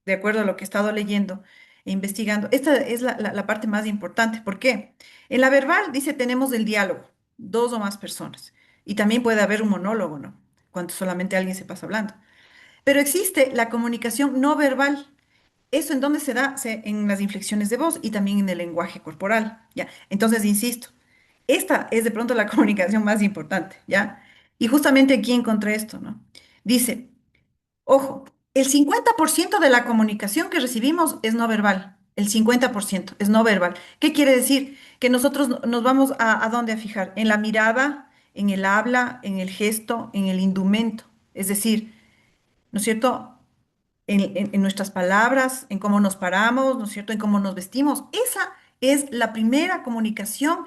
Speaker 1: de acuerdo a lo que he estado leyendo e investigando. Esta es la parte más importante. ¿Por qué? En la verbal dice tenemos el diálogo, dos o más personas. Y también puede haber un monólogo, ¿no? Cuando solamente alguien se pasa hablando. Pero existe la comunicación no verbal. ¿Eso en dónde se da? En las inflexiones de voz y también en el lenguaje corporal, ¿ya? Entonces, insisto, esta es de pronto la comunicación más importante, ¿ya? Y justamente aquí encontré esto, ¿no? Dice, ojo, el 50% de la comunicación que recibimos es no verbal. El 50% es no verbal. ¿Qué quiere decir? Que nosotros nos vamos ¿a dónde a fijar? En la mirada, en el habla, en el gesto, en el indumento. Es decir, ¿no es cierto?, en nuestras palabras, en cómo nos paramos, ¿no es cierto?, en cómo nos vestimos. Esa es la primera comunicación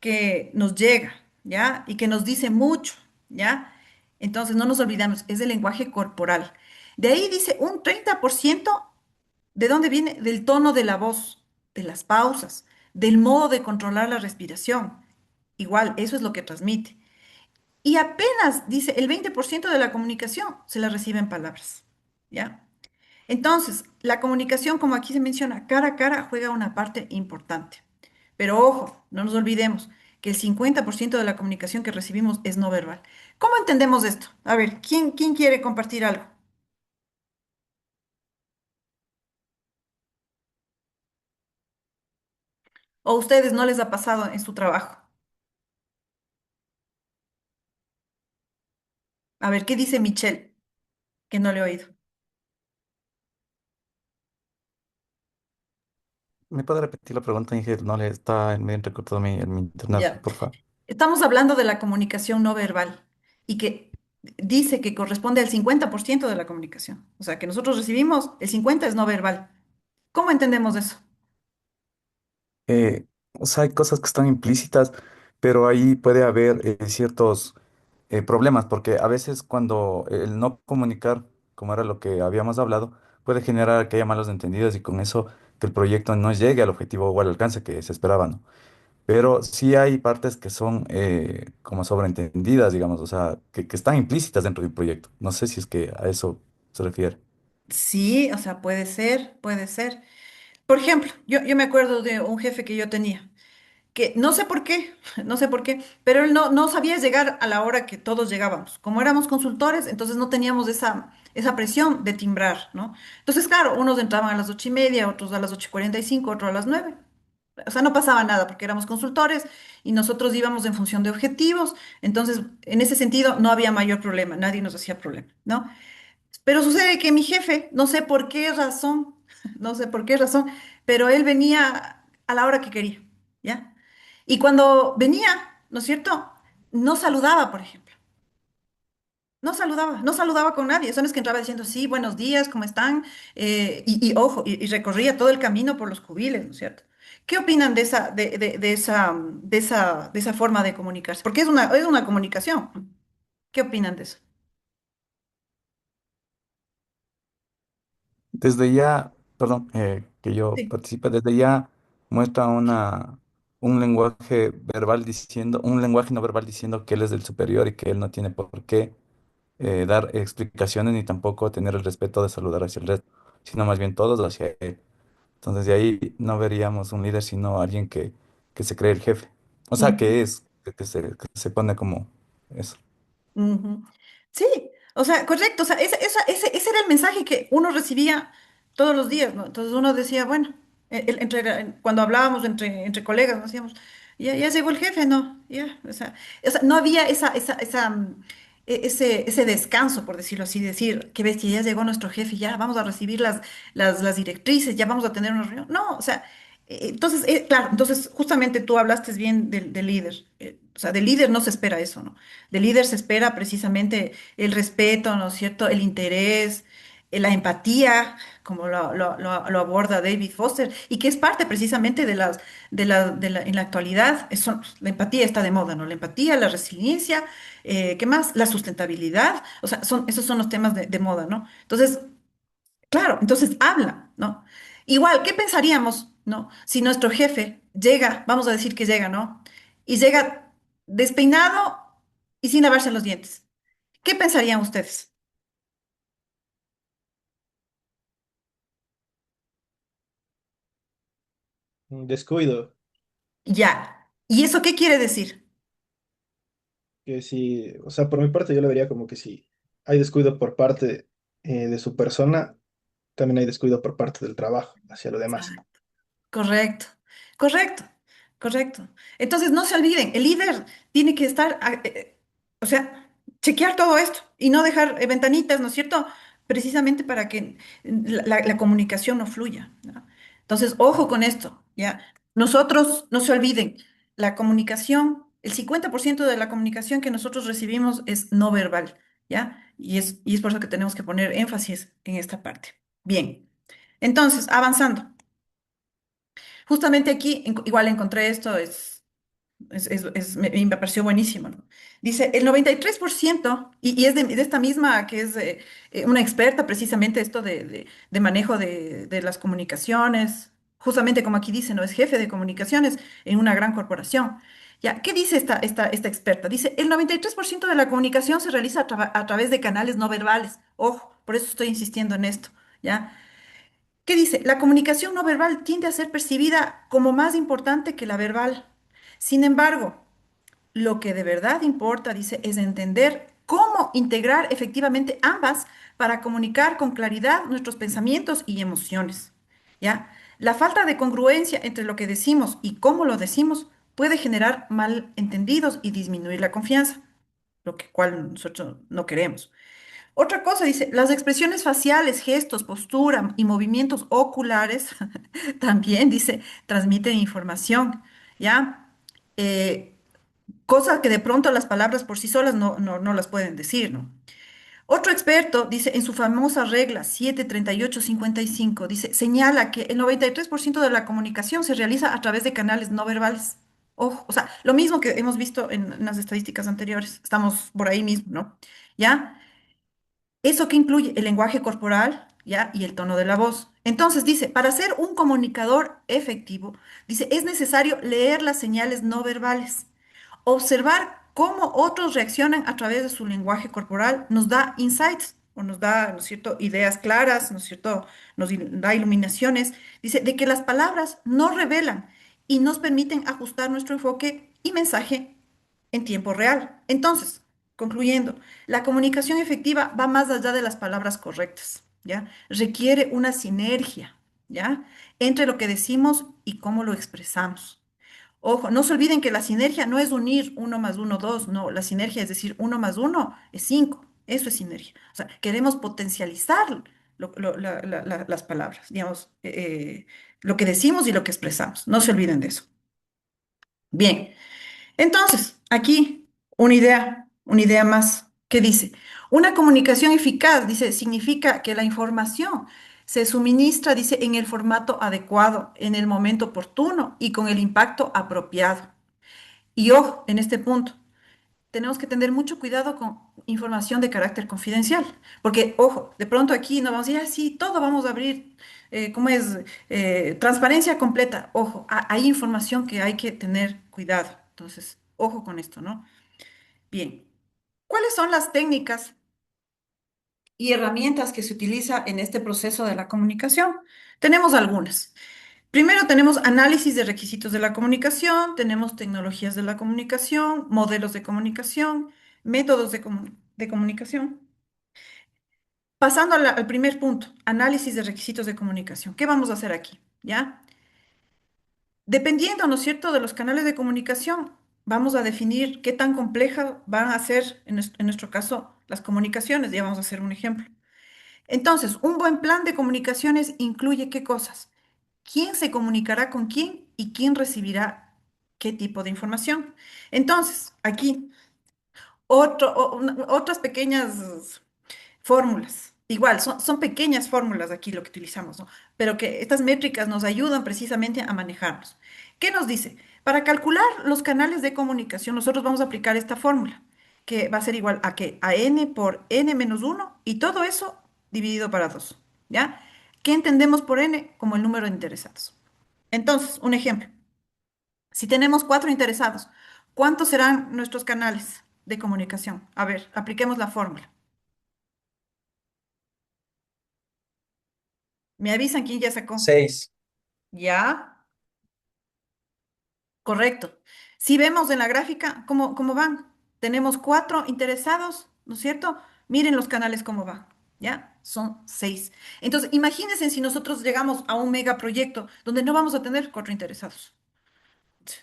Speaker 1: que nos llega, ¿ya? Y que nos dice mucho, ¿ya? Entonces, no nos olvidamos, es el lenguaje corporal. De ahí dice un 30%, ¿de dónde viene? Del tono de la voz, de las pausas, del modo de controlar la respiración. Igual, eso es lo que transmite. Y apenas, dice, el 20% de la comunicación se la recibe en palabras, ¿ya? Entonces, la comunicación, como aquí se menciona, cara a cara juega una parte importante. Pero ojo, no nos olvidemos que el 50% de la comunicación que recibimos es no verbal. ¿Cómo entendemos esto? A ver, ¿quién quiere compartir algo? ¿O a ustedes no les ha pasado en su trabajo? A ver, ¿qué dice Michelle? Que no le he oído.
Speaker 7: ¿Me puede repetir la pregunta, Inge? No le está en medio entrecortado mi internet,
Speaker 1: Ya.
Speaker 7: por favor.
Speaker 1: Estamos hablando de la comunicación no verbal y que dice que corresponde al 50% de la comunicación. O sea, que nosotros recibimos, el 50 es no verbal. ¿Cómo entendemos eso?
Speaker 7: O sea, hay cosas que están implícitas, pero ahí puede haber ciertos problemas, porque a veces cuando el no comunicar, como era lo que habíamos hablado, puede generar que haya malos entendidos y con eso que el proyecto no llegue al objetivo o al alcance que se esperaba, ¿no? Pero sí hay partes que son como sobreentendidas, digamos, o sea, que están implícitas dentro del proyecto. No sé si es que a eso se refiere.
Speaker 1: Sí, o sea, puede ser, puede ser. Por ejemplo, yo me acuerdo de un jefe que yo tenía, que no sé por qué, no sé por qué, pero él no sabía llegar a la hora que todos llegábamos. Como éramos consultores, entonces no teníamos esa presión de timbrar, ¿no? Entonces, claro, unos entraban a las 8:30, otros a las 8:45, otros a las 9. O sea, no pasaba nada porque éramos consultores y nosotros íbamos en función de objetivos. Entonces, en ese sentido, no había mayor problema, nadie nos hacía problema, ¿no? Pero sucede que mi jefe, no sé por qué razón, no sé por qué razón, pero él venía a la hora que quería, ¿ya? Y cuando venía, ¿no es cierto? No saludaba, por ejemplo. No saludaba con nadie. Son es que entraba diciendo, sí, buenos días, ¿cómo están? Y ojo, y recorría todo el camino por los cubiles, ¿no es cierto? ¿Qué opinan de esa forma de comunicarse? Porque es una comunicación. ¿Qué opinan de eso?
Speaker 7: Desde ya, perdón, que yo
Speaker 1: Sí.
Speaker 7: participe, desde ya muestra un lenguaje verbal diciendo, un lenguaje no verbal diciendo que él es el superior y que él no tiene por qué dar explicaciones ni tampoco tener el respeto de saludar hacia el resto, sino más bien todos hacia él. Entonces de ahí no veríamos un líder, sino alguien que se cree el jefe. O sea,
Speaker 1: Ujú.
Speaker 7: que se pone como eso.
Speaker 1: Ujú. Sí, o sea, correcto, o sea, ese era el mensaje que uno recibía todos los días, ¿no? Entonces uno decía, bueno, cuando hablábamos entre colegas, nos decíamos, ya llegó el jefe, ¿no? Ya, o sea, no había ese descanso, por decirlo así, decir, qué bestia, ya llegó nuestro jefe, ya vamos a recibir las directrices, ya vamos a tener una reunión. No, o sea, entonces, claro, entonces justamente tú hablaste bien del líder. O sea, del líder no se espera eso, ¿no? Del líder se espera precisamente el respeto, ¿no es cierto? El interés, la empatía, como lo aborda David Foster, y que es parte precisamente en la actualidad, la empatía está de moda, ¿no? La empatía, la resiliencia, ¿qué más? La sustentabilidad, o sea, esos son los temas de moda, ¿no? Entonces, claro, entonces habla, ¿no? Igual, ¿qué pensaríamos, ¿no? Si nuestro jefe llega, vamos a decir que llega, ¿no? Y llega despeinado y sin lavarse los dientes. ¿Qué pensarían ustedes?
Speaker 2: Un descuido,
Speaker 1: Ya. ¿Y eso qué quiere decir?
Speaker 2: que si, o sea, por mi parte yo lo vería como que si hay descuido por parte de su persona, también hay descuido por parte del trabajo hacia lo demás.
Speaker 1: Correcto, correcto, correcto. Entonces, no se olviden, el líder tiene que estar, o sea, chequear todo esto y no dejar ventanitas, ¿no es cierto? Precisamente para que la comunicación no fluya, ¿no? Entonces, ojo con esto, ¿ya? Nosotros, no se olviden, la comunicación, el 50% de la comunicación que nosotros recibimos es no verbal, ¿ya? Y es por eso que tenemos que poner énfasis en esta parte. Bien, entonces, avanzando. Justamente aquí igual encontré esto, me pareció buenísimo, ¿no? Dice, el 93%, y es de esta misma que es una experta precisamente esto de manejo de las comunicaciones, justamente como aquí dice, ¿no? Es jefe de comunicaciones en una gran corporación. Ya, ¿qué dice esta experta? Dice, el 93% de la comunicación se realiza a través de canales no verbales. Ojo, por eso estoy insistiendo en esto, ¿ya? ¿Qué dice? La comunicación no verbal tiende a ser percibida como más importante que la verbal. Sin embargo, lo que de verdad importa, dice, es entender cómo integrar efectivamente ambas para comunicar con claridad nuestros pensamientos y emociones. ¿Ya? La falta de congruencia entre lo que decimos y cómo lo decimos puede generar malentendidos y disminuir la confianza, lo que cual nosotros no queremos. Otra cosa, dice, las expresiones faciales, gestos, postura y movimientos oculares también, dice, transmiten información, ¿ya? Eh, Cosas que de pronto las palabras por sí solas no las pueden decir, ¿no? Otro experto dice, en su famosa regla 738-55, dice, señala que el 93% de la comunicación se realiza a través de canales no verbales. Ojo, o sea, lo mismo que hemos visto en las estadísticas anteriores, estamos por ahí mismo, ¿no? ¿Ya? Eso que incluye el lenguaje corporal, ¿ya? Y el tono de la voz. Entonces dice, para ser un comunicador efectivo, dice, es necesario leer las señales no verbales. Observar cómo otros reaccionan a través de su lenguaje corporal nos da insights o nos da, ¿no es cierto?, ideas claras, ¿no es cierto?, da iluminaciones. Dice, de que las palabras no revelan y nos permiten ajustar nuestro enfoque y mensaje en tiempo real. Entonces, concluyendo, la comunicación efectiva va más allá de las palabras correctas, ¿ya? Requiere una sinergia, ¿ya? Entre lo que decimos y cómo lo expresamos. Ojo, no se olviden que la sinergia no es unir uno más uno, dos, no, la sinergia es decir, uno más uno es cinco, eso es sinergia. O sea, queremos potencializar las palabras, digamos, lo que decimos y lo que expresamos, no se olviden de eso. Bien, entonces, aquí una idea más que dice, una comunicación eficaz, dice, significa que la información se suministra, dice, en el formato adecuado, en el momento oportuno y con el impacto apropiado. Y ojo, en este punto, tenemos que tener mucho cuidado con información de carácter confidencial, porque, ojo, de pronto aquí no vamos a decir, "Ah, sí, todo vamos a abrir, ¿cómo es? Transparencia completa". Ojo, hay información que hay que tener cuidado. Entonces, ojo con esto, ¿no? Bien, ¿cuáles son las técnicas y herramientas que se utiliza en este proceso de la comunicación? Tenemos algunas. Primero tenemos análisis de requisitos de la comunicación, tenemos tecnologías de la comunicación, modelos de comunicación, métodos de comunicación. Pasando al primer punto, análisis de requisitos de comunicación. ¿Qué vamos a hacer aquí? ¿Ya? Dependiendo, ¿no es cierto?, de los canales de comunicación, vamos a definir qué tan compleja van a ser, en nuestro caso, las comunicaciones. Ya vamos a hacer un ejemplo. Entonces, un buen plan de comunicaciones incluye qué cosas. ¿Quién se comunicará con quién y quién recibirá qué tipo de información? Entonces, aquí, otras pequeñas fórmulas. Igual, son pequeñas fórmulas aquí lo que utilizamos, ¿no? Pero que estas métricas nos ayudan precisamente a manejarnos. ¿Qué nos dice? Para calcular los canales de comunicación, nosotros vamos a aplicar esta fórmula, que va a ser igual a que a n por n menos uno y todo eso dividido para 2, ¿ya? ¿Qué entendemos por n? Como el número de interesados. Entonces, un ejemplo. Si tenemos 4 interesados, ¿cuántos serán nuestros canales de comunicación? A ver, apliquemos la fórmula. Me avisan quién ya sacó.
Speaker 3: 6.
Speaker 1: Ya, correcto. Si vemos en la gráfica cómo van, tenemos 4 interesados, ¿no es cierto? Miren los canales cómo van, ¿ya? Son 6. Entonces, imagínense si nosotros llegamos a un megaproyecto donde no vamos a tener 4 interesados.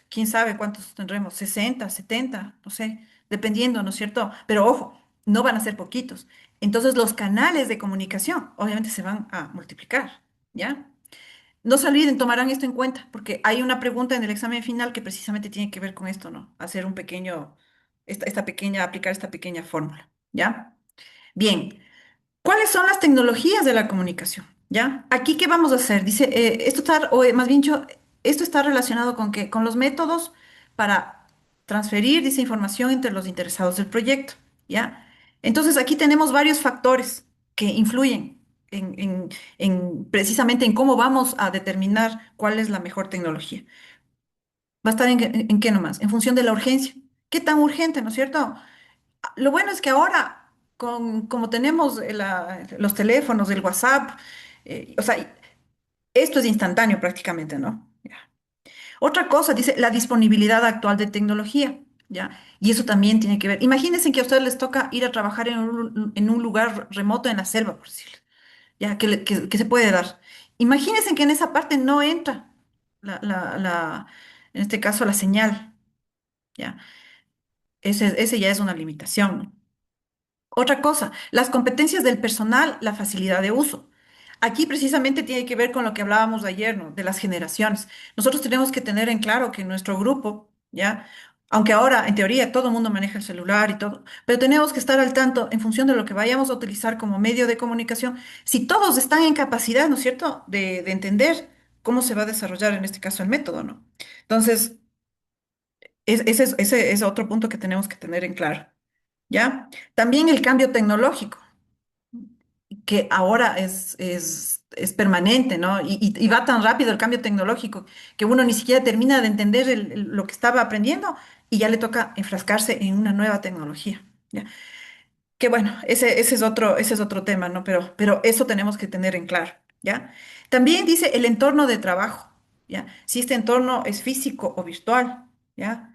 Speaker 1: Quién sabe cuántos tendremos, 60, 70, no sé, dependiendo, ¿no es cierto? Pero ojo, no van a ser poquitos. Entonces, los canales de comunicación obviamente se van a multiplicar, ¿ya? No se olviden, tomarán esto en cuenta, porque hay una pregunta en el examen final que precisamente tiene que ver con esto, ¿no? Hacer un pequeño, aplicar esta pequeña fórmula, ¿ya? Bien, ¿cuáles son las tecnologías de la comunicación? ¿Ya? Aquí, ¿qué vamos a hacer? Dice, esto está, o más bien dicho, esto está relacionado con qué? Con los métodos para transferir, dice, información entre los interesados del proyecto, ¿ya? Entonces, aquí tenemos varios factores que influyen precisamente en cómo vamos a determinar cuál es la mejor tecnología. Va a estar en qué nomás, en función de la urgencia. ¿Qué tan urgente, no es cierto? Lo bueno es que ahora, como tenemos los teléfonos, el WhatsApp, o sea, esto es instantáneo prácticamente, ¿no? Ya. Otra cosa, dice, la disponibilidad actual de tecnología, ¿ya? Y eso también tiene que ver. Imagínense que a ustedes les toca ir a trabajar en un lugar remoto en la selva, por decirlo, ¿ya? Que se puede dar. Imagínense que en esa parte no entra en este caso la señal, ¿ya? Ese ya es una limitación, ¿no? Otra cosa, las competencias del personal, la facilidad de uso. Aquí precisamente tiene que ver con lo que hablábamos ayer, ¿no? De las generaciones. Nosotros tenemos que tener en claro que nuestro grupo, ¿ya? Aunque ahora en teoría todo el mundo maneja el celular y todo, pero tenemos que estar al tanto en función de lo que vayamos a utilizar como medio de comunicación. Si todos están en capacidad, ¿no es cierto?, de entender cómo se va a desarrollar en este caso el método, ¿no? Entonces, ese es otro punto que tenemos que tener en claro. ¿Ya? También el cambio tecnológico, que ahora es permanente, ¿no? Y va tan rápido el cambio tecnológico que uno ni siquiera termina de entender lo que estaba aprendiendo y ya le toca enfrascarse en una nueva tecnología, ¿ya? Que bueno, ese es otro tema, ¿no? Pero eso tenemos que tener en claro, ¿ya? También dice el entorno de trabajo, ¿ya? Si este entorno es físico o virtual, ¿ya?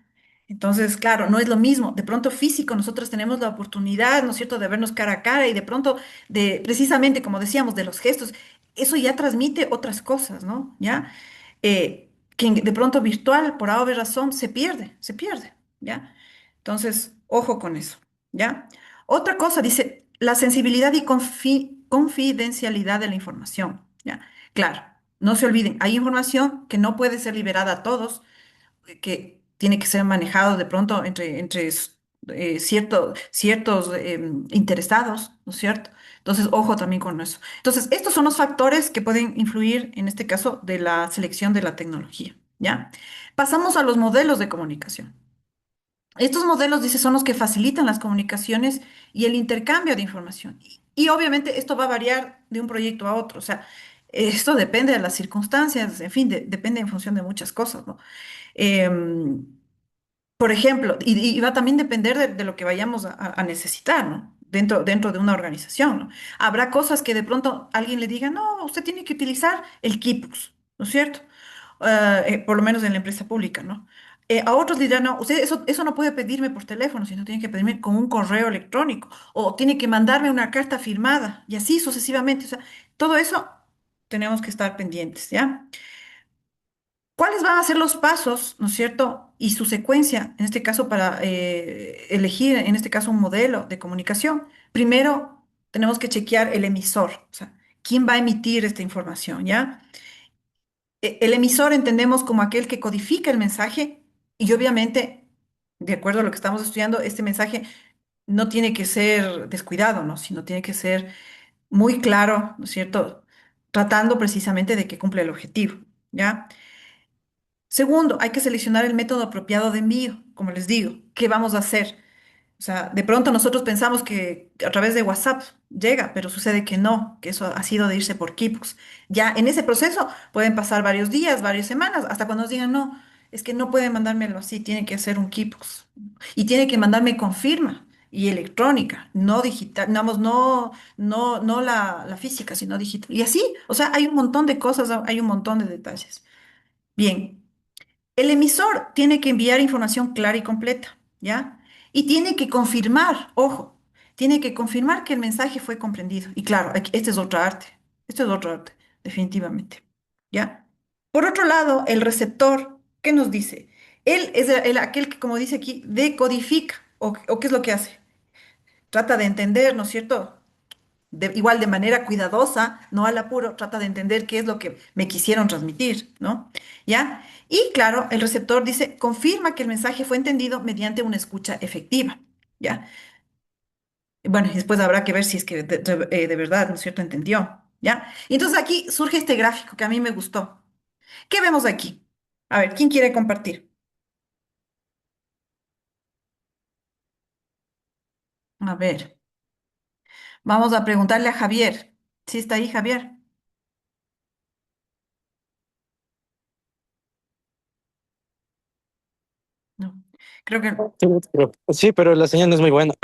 Speaker 1: Entonces, claro, no es lo mismo. De pronto físico, nosotros tenemos la oportunidad, ¿no es cierto?, de vernos cara a cara y de pronto, precisamente como decíamos, de los gestos, eso ya transmite otras cosas, ¿no? ¿Ya? De pronto virtual, por alguna razón, se pierde, ¿ya? Entonces, ojo con eso, ¿ya? Otra cosa, dice, la sensibilidad y confidencialidad de la información, ¿ya? Claro, no se olviden, hay información que no puede ser liberada a todos, que tiene que ser manejado de pronto ciertos interesados, ¿no es cierto? Entonces, ojo también con eso. Entonces, estos son los factores que pueden influir en este caso de la selección de la tecnología, ¿ya? Pasamos a los modelos de comunicación. Estos modelos, dice, son los que facilitan las comunicaciones y el intercambio de información. Y obviamente esto va a variar de un proyecto a otro. O sea, esto depende de las circunstancias, en fin, depende en función de muchas cosas, ¿no? Em, por ejemplo, y va también a depender de lo que vayamos a necesitar, ¿no? Dentro de una organización, ¿no? Habrá cosas que de pronto alguien le diga, no, usted tiene que utilizar el Kipux, ¿no es cierto? Por lo menos en la empresa pública, ¿no? A otros dirán, no, usted eso no puede pedirme por teléfono, sino tiene que pedirme con un correo electrónico o tiene que mandarme una carta firmada y así sucesivamente. O sea, todo eso tenemos que estar pendientes, ¿ya? ¿Cuáles van a ser los pasos, ¿no es cierto? Y su secuencia, en este caso, para elegir, en este caso, un modelo de comunicación. Primero, tenemos que chequear el emisor, o sea, quién va a emitir esta información, ¿ya? El emisor entendemos como aquel que codifica el mensaje y obviamente, de acuerdo a lo que estamos estudiando, este mensaje no tiene que ser descuidado, ¿no? Sino tiene que ser muy claro, ¿no es cierto? Tratando precisamente de que cumpla el objetivo, ¿ya? Segundo, hay que seleccionar el método apropiado de envío, como les digo. ¿Qué vamos a hacer? O sea, de pronto nosotros pensamos que a través de WhatsApp llega, pero sucede que no, que eso ha sido de irse por Keybooks. Ya en ese proceso pueden pasar varios días, varias semanas, hasta cuando nos digan, no, es que no pueden mandármelo así, tiene que hacer un Keybooks. Y tiene que mandarme con firma y electrónica, no digital, vamos, no la física, sino digital. Y así, o sea, hay un montón de cosas, hay un montón de detalles. Bien. El emisor tiene que enviar información clara y completa, ¿ya? Y tiene que confirmar, ojo, tiene que confirmar que el mensaje fue comprendido. Y claro, este es otro arte, este es otro arte, definitivamente, ¿ya? Por otro lado, el receptor, ¿qué nos dice? Él es aquel que, como dice aquí, decodifica, o ¿qué es lo que hace? Trata de entender, ¿no es cierto? Igual de manera cuidadosa, no al apuro, trata de entender qué es lo que me quisieron transmitir, ¿no? ¿Ya? Y claro, el receptor dice, confirma que el mensaje fue entendido mediante una escucha efectiva, ¿ya? Bueno, y después habrá que ver si es que de verdad, ¿no es cierto?, entendió, ¿ya? Y entonces aquí surge este gráfico que a mí me gustó. ¿Qué vemos aquí? A ver, ¿quién quiere compartir? A ver, vamos a preguntarle a Javier. ¿Sí está ahí, Javier? No. Creo que
Speaker 3: Sí, pero la señal no es muy buena.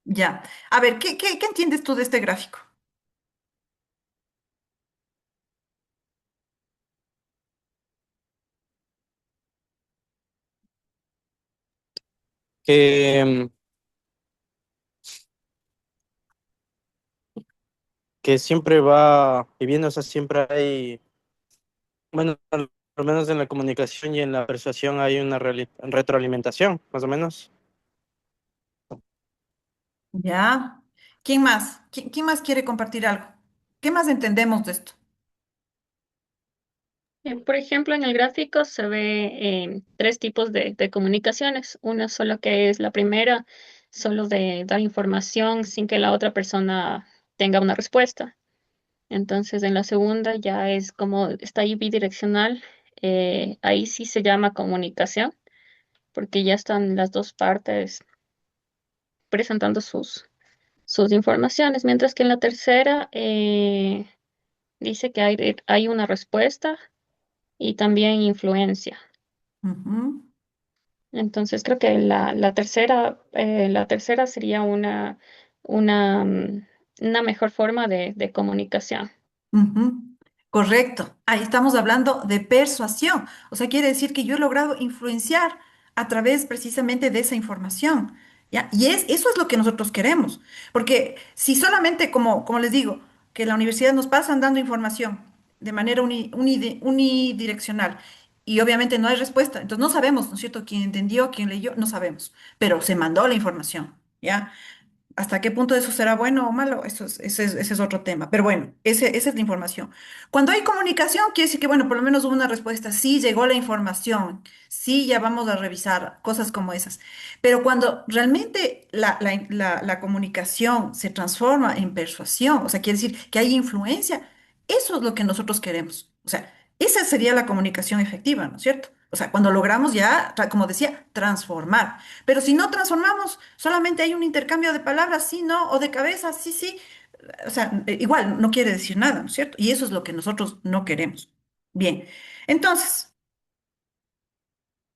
Speaker 1: ya. A ver, ¿qué entiendes tú de este gráfico?
Speaker 3: Que,
Speaker 8: que siempre va viviendo, o sea, siempre hay, bueno, al menos en la comunicación y en la persuasión hay una retroalimentación, más o menos.
Speaker 1: ¿Ya? ¿Quién más? ¿Quién más quiere compartir algo? ¿Qué más entendemos de esto?
Speaker 6: Por ejemplo, en el gráfico se ve tres tipos de comunicaciones. Una solo que es la primera, solo de dar información sin que la otra persona tenga una respuesta. Entonces, en la segunda ya es como está ahí bidireccional. Ahí sí se llama comunicación, porque ya están las dos partes presentando sus informaciones. Mientras que en la tercera dice que hay una respuesta y también influencia.
Speaker 1: Ujú,
Speaker 6: Entonces creo que la tercera sería una, mm, una mejor forma de comunicación.
Speaker 1: ujú. Correcto. Ahí estamos hablando de persuasión. O sea, quiere decir que yo he logrado influenciar a través precisamente de esa información. ¿Ya? Y eso es lo que nosotros queremos. Porque si solamente, como les digo, que la universidad nos pasan dando información de manera unidireccional y obviamente no hay respuesta, entonces no sabemos, ¿no es cierto? ¿Quién entendió, quién leyó? No sabemos. Pero se mandó la información. ¿Ya? ¿Hasta qué punto eso será bueno o malo? Ese es otro tema. Pero bueno, esa es la información. Cuando hay comunicación, quiere decir que, bueno, por lo menos hubo una respuesta. Sí, llegó la información. Sí, ya vamos a revisar cosas como esas. Pero cuando realmente la comunicación se transforma en persuasión, o sea, quiere decir que hay influencia, eso es lo que nosotros queremos. O sea, esa sería la comunicación efectiva, ¿no es cierto? O sea, cuando logramos ya, como decía, transformar. Pero si no transformamos, solamente hay un intercambio de palabras, sí, no, o de cabeza, sí, sí. O sea, igual no quiere decir nada, ¿no es cierto? Y eso es lo que nosotros no queremos. Bien, entonces,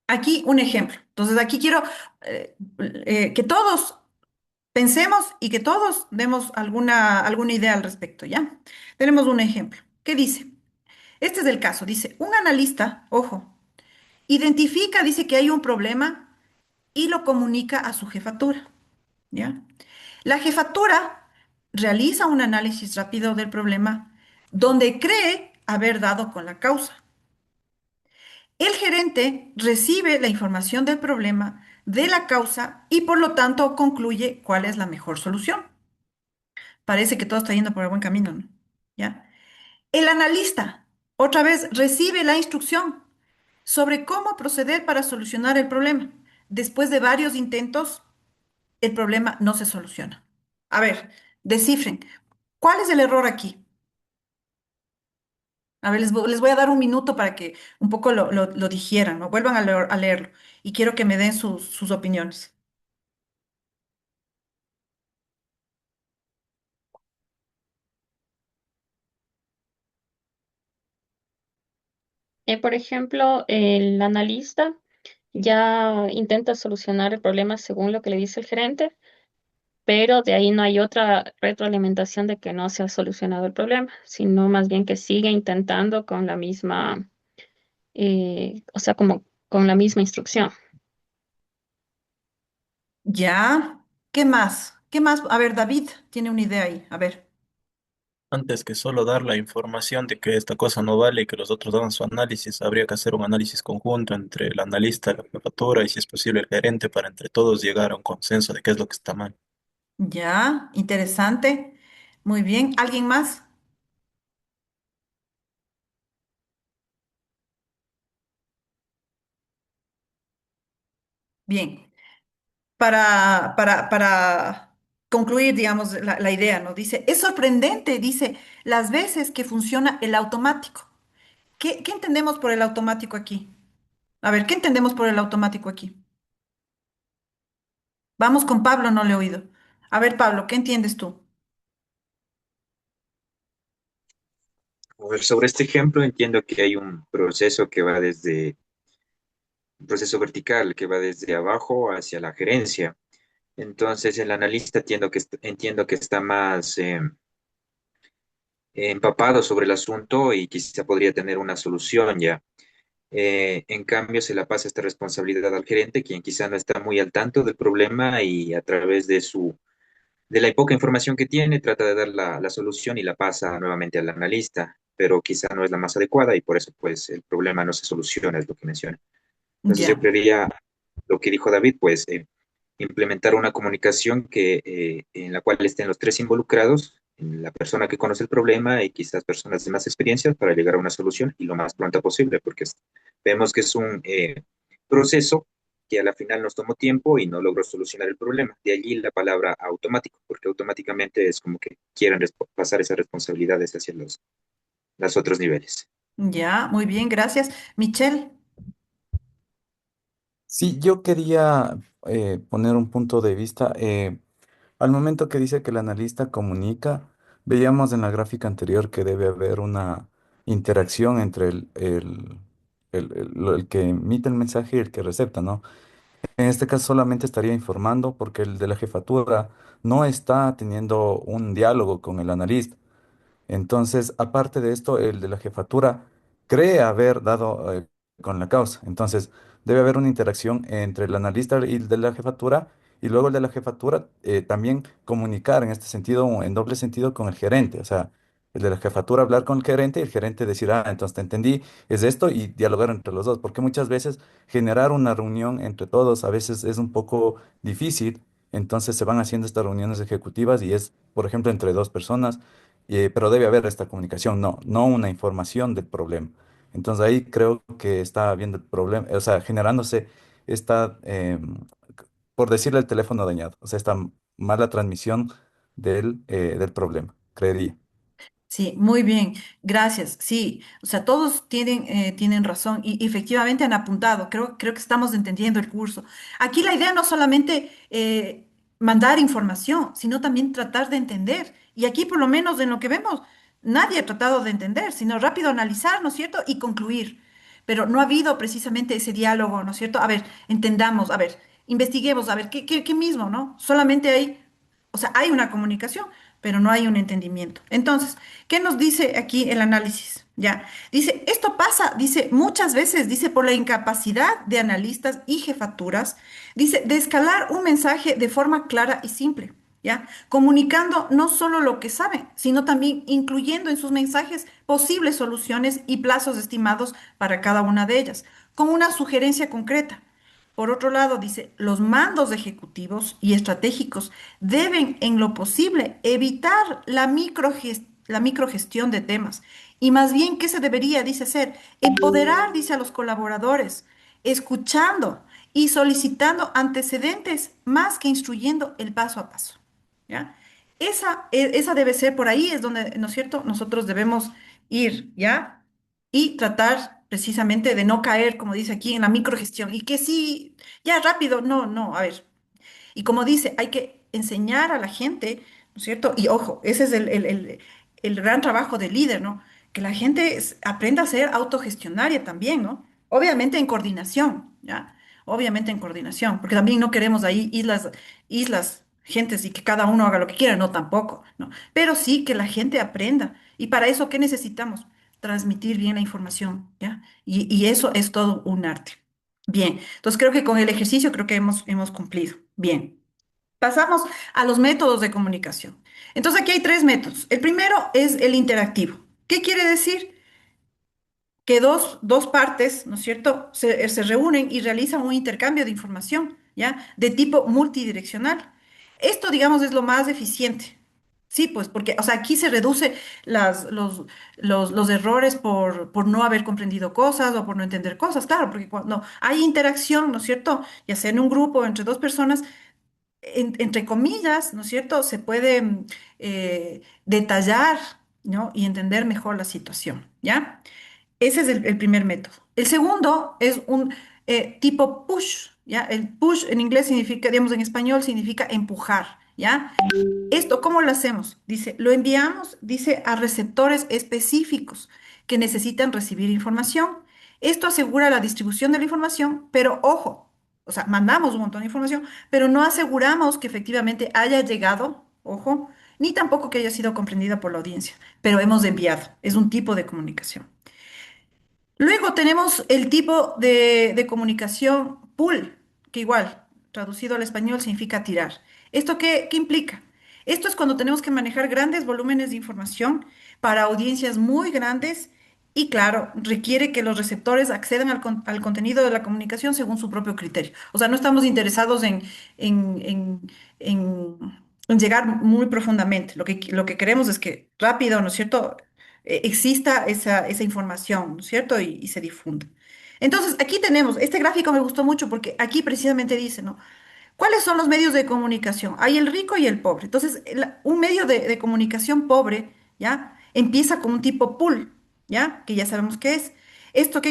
Speaker 1: aquí un ejemplo. Entonces, aquí quiero que todos pensemos y que todos demos alguna idea al respecto, ¿ya? Tenemos un ejemplo. ¿Qué dice? Este es el caso. Dice, un analista, ojo, identifica, dice que hay un problema y lo comunica a su jefatura. ¿Ya? La jefatura realiza un análisis rápido del problema donde cree haber dado con la causa. El gerente recibe la información del problema, de la causa y por lo tanto concluye cuál es la mejor solución. Parece que todo está yendo por el buen camino, ¿no? ¿Ya? El analista, otra vez, recibe la instrucción sobre cómo proceder para solucionar el problema. Después de varios intentos, el problema no se soluciona. A ver, descifren. ¿Cuál es el error aquí? A ver, les voy a dar un minuto para que un poco lo digieran, ¿no? Vuelvan a leerlo y quiero que me den sus opiniones.
Speaker 6: Por ejemplo, el analista ya intenta solucionar el problema según lo que le dice el gerente, pero de ahí no hay otra retroalimentación de que no se ha solucionado el problema, sino más bien que sigue intentando con la misma, o sea, como con la misma instrucción.
Speaker 1: ¿Ya? ¿Qué más? ¿Qué más? A ver, David tiene una idea ahí. A ver.
Speaker 3: Antes que solo dar la información de que esta cosa no vale y que los otros hagan su análisis, habría que hacer un análisis conjunto entre el analista, la jefatura y si es posible el gerente para entre todos llegar a un consenso de qué es lo que está mal.
Speaker 1: Ya, interesante. Muy bien. ¿Alguien más? Bien. Para concluir, digamos, la idea, ¿no? Dice, es sorprendente, dice, las veces que funciona el automático. ¿Qué entendemos por el automático aquí? A ver, ¿qué entendemos por el automático aquí? Vamos con Pablo, no le he oído. A ver, Pablo, ¿qué entiendes tú?
Speaker 9: A ver, sobre este ejemplo entiendo que hay un proceso que va desde, un proceso vertical que va desde abajo hacia la gerencia. Entonces el analista entiendo que está más empapado sobre el asunto y quizá podría tener una solución ya. En cambio, se la pasa esta responsabilidad al gerente, quien quizá no está muy al tanto del problema y a través de su De la poca información que tiene, trata de dar la solución y la pasa nuevamente al analista, pero quizá no es la más adecuada y por eso pues el problema no se soluciona, es lo que menciona. Entonces yo
Speaker 1: Ya.
Speaker 9: creería lo que dijo David, pues implementar una comunicación en la cual estén los tres involucrados, en la persona que conoce el problema y quizás personas de más experiencia para llegar a una solución y lo más pronto posible, porque vemos que es un proceso que a la final nos tomó tiempo y no logró solucionar el problema. De allí la palabra automático, porque automáticamente es como que quieren pasar esas responsabilidades hacia los otros niveles.
Speaker 1: Ya, muy bien, gracias. Michelle.
Speaker 7: Sí, yo quería poner un punto de vista. Al momento que dice que el analista comunica, veíamos en la gráfica anterior que debe haber una interacción entre el que emite el mensaje y el que recepta, ¿no? En este caso solamente estaría informando porque el de la jefatura no está teniendo un diálogo con el analista. Entonces, aparte de esto, el de la jefatura cree haber dado con la causa. Entonces, debe haber una interacción entre el analista y el de la jefatura, y luego el de la jefatura también comunicar en este sentido, en doble sentido, con el gerente. O sea, el de la jefatura hablar con el gerente y el gerente decir, ah, entonces te entendí, es esto, y dialogar entre los dos. Porque muchas veces generar una reunión entre todos a veces es un poco difícil. Entonces se van haciendo estas reuniones ejecutivas y es, por ejemplo, entre dos personas, pero debe haber esta comunicación, no una información del problema. Entonces ahí creo que está habiendo el problema, o sea, generándose esta, por decirle, el teléfono dañado, o sea, esta mala transmisión del problema, creería.
Speaker 1: Sí, muy bien, gracias. Sí, o sea, todos tienen razón y efectivamente han apuntado. Creo que estamos entendiendo el curso. Aquí la idea no solamente mandar información, sino también tratar de entender. Y aquí, por lo menos en lo que vemos, nadie ha tratado de entender, sino rápido analizar, ¿no es cierto? Y concluir. Pero no ha habido precisamente ese diálogo, ¿no es cierto? A ver, entendamos, a ver, investiguemos, a ver, ¿qué mismo, ¿no? Solamente hay, o sea, hay una comunicación, pero no hay un entendimiento. Entonces, ¿qué nos dice aquí el análisis? Ya, dice, esto pasa, dice, muchas veces, dice, por la incapacidad de analistas y jefaturas, dice, de escalar un mensaje de forma clara y simple, ¿ya? Comunicando no solo lo que saben, sino también incluyendo en sus mensajes posibles soluciones y plazos estimados para cada una de ellas, con una sugerencia concreta. Por otro lado, dice, los mandos ejecutivos y estratégicos deben, en lo posible, evitar la microgestión de temas. Y más bien, ¿qué se debería, dice, hacer? Empoderar, dice, a los colaboradores, escuchando y solicitando antecedentes más que instruyendo el paso a paso. ¿Ya? Esa debe ser, por ahí es donde, ¿no es cierto?, nosotros debemos ir, ¿ya? Y tratar precisamente de no caer, como dice aquí, en la microgestión. Y que sí, ya rápido, no, a ver. Y como dice, hay que enseñar a la gente, ¿no es cierto? Y ojo, ese es el gran trabajo del líder, ¿no? Que la gente aprenda a ser autogestionaria también, ¿no? Obviamente en coordinación, ¿ya? Obviamente en coordinación, porque también no queremos ahí gentes y que cada uno haga lo que quiera, no tampoco, ¿no? Pero sí que la gente aprenda. Y para eso, ¿qué necesitamos? Transmitir bien la información, ¿ya? Y eso es todo un arte. Bien, entonces creo que con el ejercicio creo que hemos cumplido. Bien, pasamos a los métodos de comunicación. Entonces aquí hay tres métodos. El primero es el interactivo. ¿Qué quiere decir? Que dos partes, ¿no es cierto?, se reúnen y realizan un intercambio de información, ¿ya? De tipo multidireccional. Esto, digamos, es lo más eficiente. Sí, pues, porque, o sea, aquí se reduce los errores por no haber comprendido cosas o por no entender cosas, claro, porque cuando hay interacción, ¿no es cierto?, ya sea en un grupo o entre dos personas, entre comillas, ¿no es cierto?, se puede detallar, ¿no? Y entender mejor la situación, ¿ya? Ese es el primer método. El segundo es un tipo push, ¿ya? El push en inglés significa, digamos, en español significa empujar, ¿ya? Esto, ¿cómo lo hacemos? Dice, lo enviamos, dice, a receptores específicos que necesitan recibir información. Esto asegura la distribución de la información, pero ojo, o sea, mandamos un montón de información, pero no aseguramos que efectivamente haya llegado, ojo, ni tampoco que haya sido comprendida por la audiencia, pero hemos enviado. Es un tipo de comunicación. Luego tenemos el tipo de comunicación pull, que igual, traducido al español, significa tirar. ¿Esto qué implica? Esto es cuando tenemos que manejar grandes volúmenes de información para audiencias muy grandes y claro, requiere que los receptores accedan al contenido de la comunicación según su propio criterio. O sea, no estamos interesados en, en- en- en llegar muy profundamente. Lo que queremos es que rápido, ¿no es cierto?, exista esa información, ¿no es cierto?, y se difunda. Entonces, aquí tenemos, este gráfico me gustó mucho porque aquí precisamente dice, ¿no? ¿Cuáles son los medios de comunicación? Hay el rico y el pobre. Entonces, un medio de comunicación pobre, ¿ya? Empieza con un tipo pool, ¿ya? Que ya sabemos qué es. ¿Esto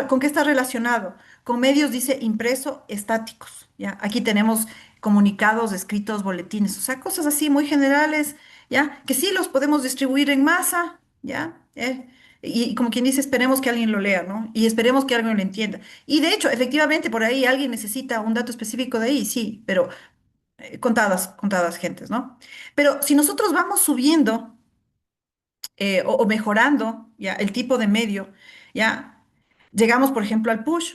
Speaker 1: con qué está relacionado? Con medios, dice, impreso, estáticos, ¿ya? Aquí tenemos comunicados, escritos, boletines, o sea, cosas así muy generales, ¿ya? Que sí los podemos distribuir en masa, ¿ya? Y como quien dice, esperemos que alguien lo lea, ¿no? Y esperemos que alguien lo entienda. Y de hecho, efectivamente, por ahí alguien necesita un dato específico de ahí, sí, pero contadas gentes, ¿no? Pero si nosotros vamos subiendo o mejorando ya el tipo de medio, ya llegamos, por ejemplo, al push.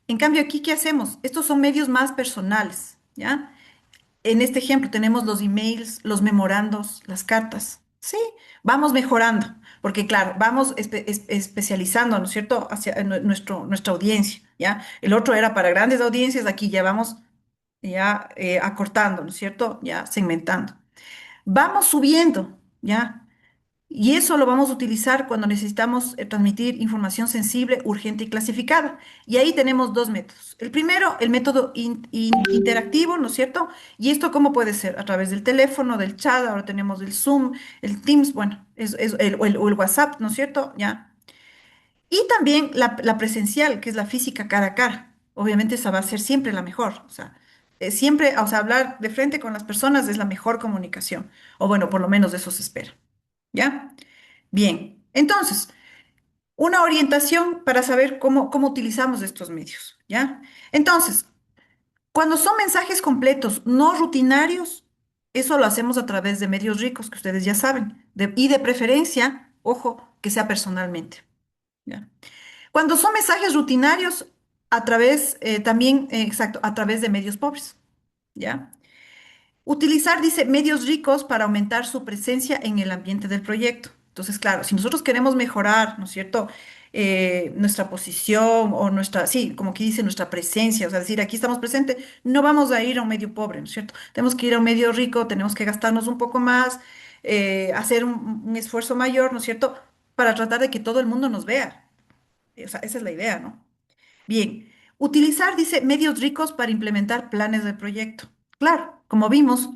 Speaker 1: En cambio, aquí, ¿qué hacemos? Estos son medios más personales, ¿ya? En este ejemplo tenemos los emails, los memorandos, las cartas. Sí, vamos mejorando, porque claro, vamos especializando, ¿no es cierto?, hacia nuestra audiencia, ¿ya? El otro era para grandes audiencias, aquí ya vamos ya acortando, ¿no es cierto?, ya segmentando. Vamos subiendo, ¿ya? Y eso lo vamos a utilizar cuando necesitamos transmitir información sensible, urgente y clasificada. Y ahí tenemos dos métodos. El primero, el método interactivo, ¿no es cierto? ¿Y esto cómo puede ser? A través del teléfono, del chat, ahora tenemos el Zoom, el Teams, bueno, o el WhatsApp, ¿no es cierto? Ya. Y también la presencial, que es la física cara a cara. Obviamente esa va a ser siempre la mejor. O sea, siempre, o sea, hablar de frente con las personas es la mejor comunicación. O bueno, por lo menos eso se espera. ¿Ya? Bien, entonces, una orientación para saber cómo utilizamos estos medios, ¿ya? Entonces, cuando son mensajes completos, no rutinarios, eso lo hacemos a través de medios ricos, que ustedes ya saben, y de preferencia, ojo, que sea personalmente, ¿ya? Cuando son mensajes rutinarios, a través, también, exacto, a través de medios pobres, ¿ya? Utilizar, dice, medios ricos para aumentar su presencia en el ambiente del proyecto. Entonces, claro, si nosotros queremos mejorar, ¿no es cierto?, nuestra posición o nuestra, sí, como que dice, nuestra presencia, o sea, decir, aquí estamos presentes, no vamos a ir a un medio pobre, ¿no es cierto? Tenemos que ir a un medio rico, tenemos que gastarnos un poco más, hacer un esfuerzo mayor, ¿no es cierto?, para tratar de que todo el mundo nos vea. O sea, esa es la idea, ¿no? Bien, utilizar, dice, medios ricos para implementar planes de proyecto. Claro, como vimos,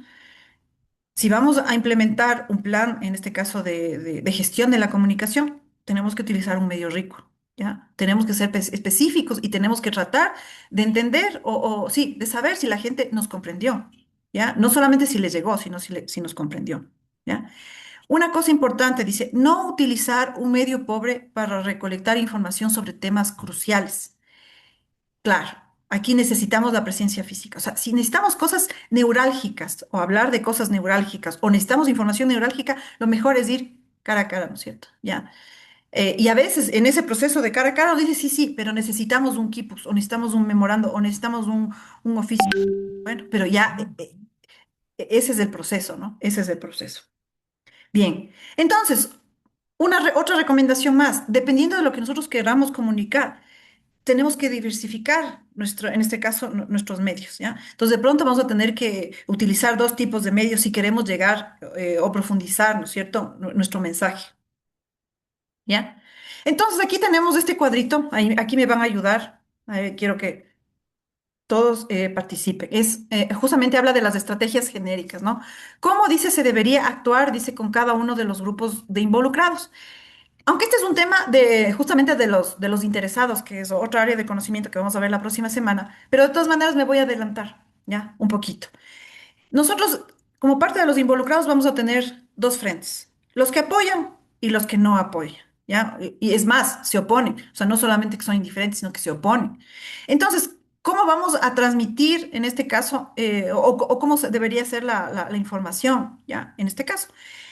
Speaker 1: si vamos a implementar un plan, en este caso de gestión de la comunicación, tenemos que utilizar un medio rico, ¿ya? Tenemos que ser específicos y tenemos que tratar de entender sí, de saber si la gente nos comprendió, ¿ya? No solamente si les llegó, sino si nos comprendió, ¿ya? Una cosa importante, dice, no utilizar un medio pobre para recolectar información sobre temas cruciales. Claro, aquí necesitamos la presencia física. O sea, si necesitamos cosas neurálgicas o hablar de cosas neurálgicas o necesitamos información neurálgica, lo mejor es ir cara a cara, ¿no es cierto? Ya. Y a veces en ese proceso de cara a cara uno dice, sí, sí, pero necesitamos un Kipux o necesitamos un memorando o necesitamos un oficio. Bueno, pero ya ese es el proceso, ¿no? Ese es el proceso. Bien, entonces, otra recomendación más, dependiendo de lo que nosotros queramos comunicar tenemos que diversificar en este caso, nuestros medios, ¿ya? Entonces, de pronto vamos a tener que utilizar dos tipos de medios si queremos llegar o profundizar, ¿no es cierto?, nuestro mensaje, ¿ya? Entonces, aquí tenemos este cuadrito, aquí me van a ayudar, quiero que todos participen. Justamente habla de las estrategias genéricas, ¿no? ¿Cómo dice se debería actuar, dice, con cada uno de los grupos de involucrados? Aunque este es un tema justamente de los interesados, que es otra área de conocimiento que vamos a ver la próxima semana, pero de todas maneras me voy a adelantar, ¿ya? Un poquito. Nosotros, como parte de los involucrados, vamos a tener dos frentes, los que apoyan y los que no apoyan, ¿ya? Y es más, se oponen, o sea, no solamente que son indiferentes, sino que se oponen. Entonces, ¿cómo vamos a transmitir en este caso, o cómo debería ser la información, ¿ya? En este caso.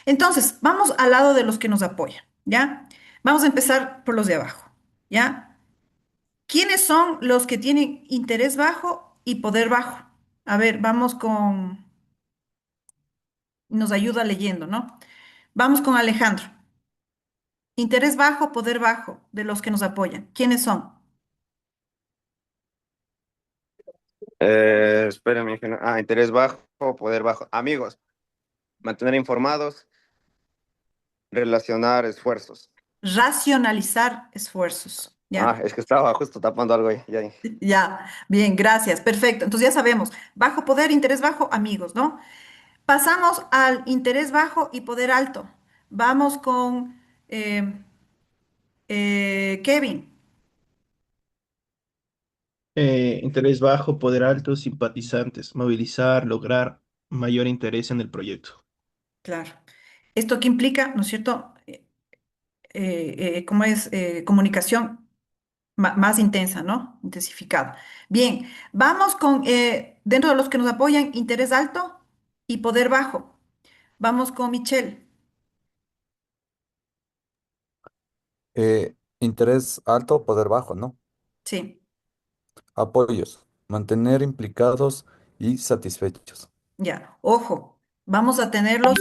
Speaker 1: Entonces, vamos al lado de los que nos apoyan, ¿ya? Vamos a empezar por los de abajo, ¿ya? ¿Quiénes son los que tienen interés bajo y poder bajo? A ver, vamos con y nos ayuda leyendo, ¿no? Vamos con Alejandro. Interés bajo, poder bajo de los que nos apoyan. ¿Quiénes son?
Speaker 10: Espérame, interés bajo, poder bajo. Amigos, mantener informados, relacionar esfuerzos.
Speaker 1: Racionalizar esfuerzos. ¿Ya?
Speaker 10: Es que estaba justo tapando algo ahí. Ya.
Speaker 1: Ya, bien, gracias, perfecto. Entonces ya sabemos, bajo poder, interés bajo, amigos, ¿no? Pasamos al interés bajo y poder alto. Vamos con Kevin.
Speaker 2: Interés bajo, poder alto, simpatizantes, movilizar, lograr mayor interés en el proyecto.
Speaker 1: Claro. ¿Esto qué implica, no es cierto? ¿Cómo es? Comunicación más intensa, ¿no? Intensificada. Bien, vamos con, dentro de los que nos apoyan, interés alto y poder bajo. Vamos con Michelle.
Speaker 7: Interés alto, poder bajo, ¿no?
Speaker 1: Sí.
Speaker 7: Apoyos. Mantener implicados y satisfechos.
Speaker 1: Ya, ojo, vamos a tenerlos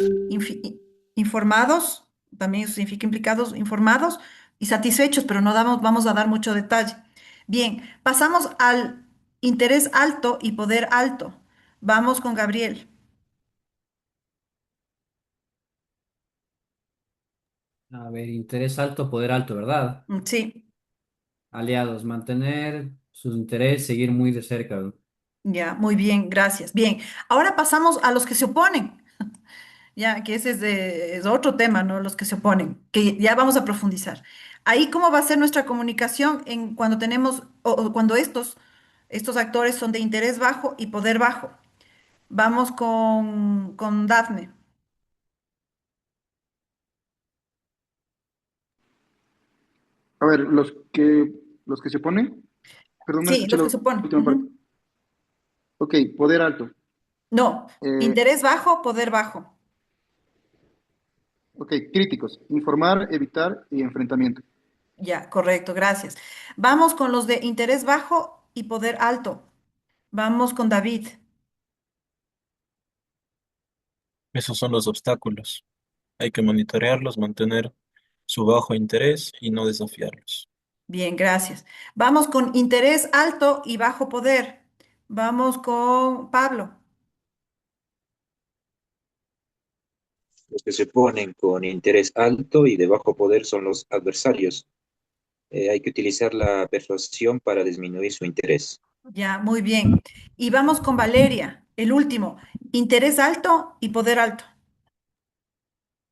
Speaker 1: informados, también eso significa implicados, informados y satisfechos, pero no vamos a dar mucho detalle. Bien, pasamos al interés alto y poder alto. Vamos con Gabriel.
Speaker 4: A ver, interés alto, poder alto, ¿verdad?
Speaker 1: Sí,
Speaker 4: Aliados, mantener sus intereses, seguir muy de cerca.
Speaker 1: ya, muy bien, gracias. Bien, ahora pasamos a los que se oponen. Ya, que ese es otro tema, ¿no? Los que se oponen, que ya vamos a profundizar. Ahí, ¿cómo va a ser nuestra comunicación en cuando tenemos, o cuando estos actores son de interés bajo y poder bajo? Vamos con Dafne.
Speaker 5: A ver, los que se oponen, perdón, no
Speaker 1: Sí,
Speaker 5: escuché
Speaker 1: los
Speaker 5: la
Speaker 1: que se oponen.
Speaker 5: última parte.
Speaker 1: Ujú.
Speaker 5: Ok, poder alto.
Speaker 1: No,
Speaker 5: Eh,
Speaker 1: interés bajo, poder bajo.
Speaker 5: ok, críticos. Informar, evitar y enfrentamiento.
Speaker 1: Ya, correcto, gracias. Vamos con los de interés bajo y poder alto. Vamos con David.
Speaker 3: Esos son los obstáculos. Hay que monitorearlos, mantener su bajo interés y no desafiarlos.
Speaker 1: Bien, gracias. Vamos con interés alto y bajo poder. Vamos con Pablo.
Speaker 9: Los que se ponen con interés alto y de bajo poder son los adversarios. Hay que utilizar la persuasión para disminuir su interés.
Speaker 1: Ya, muy bien. Y vamos con Valeria, el último. Interés alto y poder alto.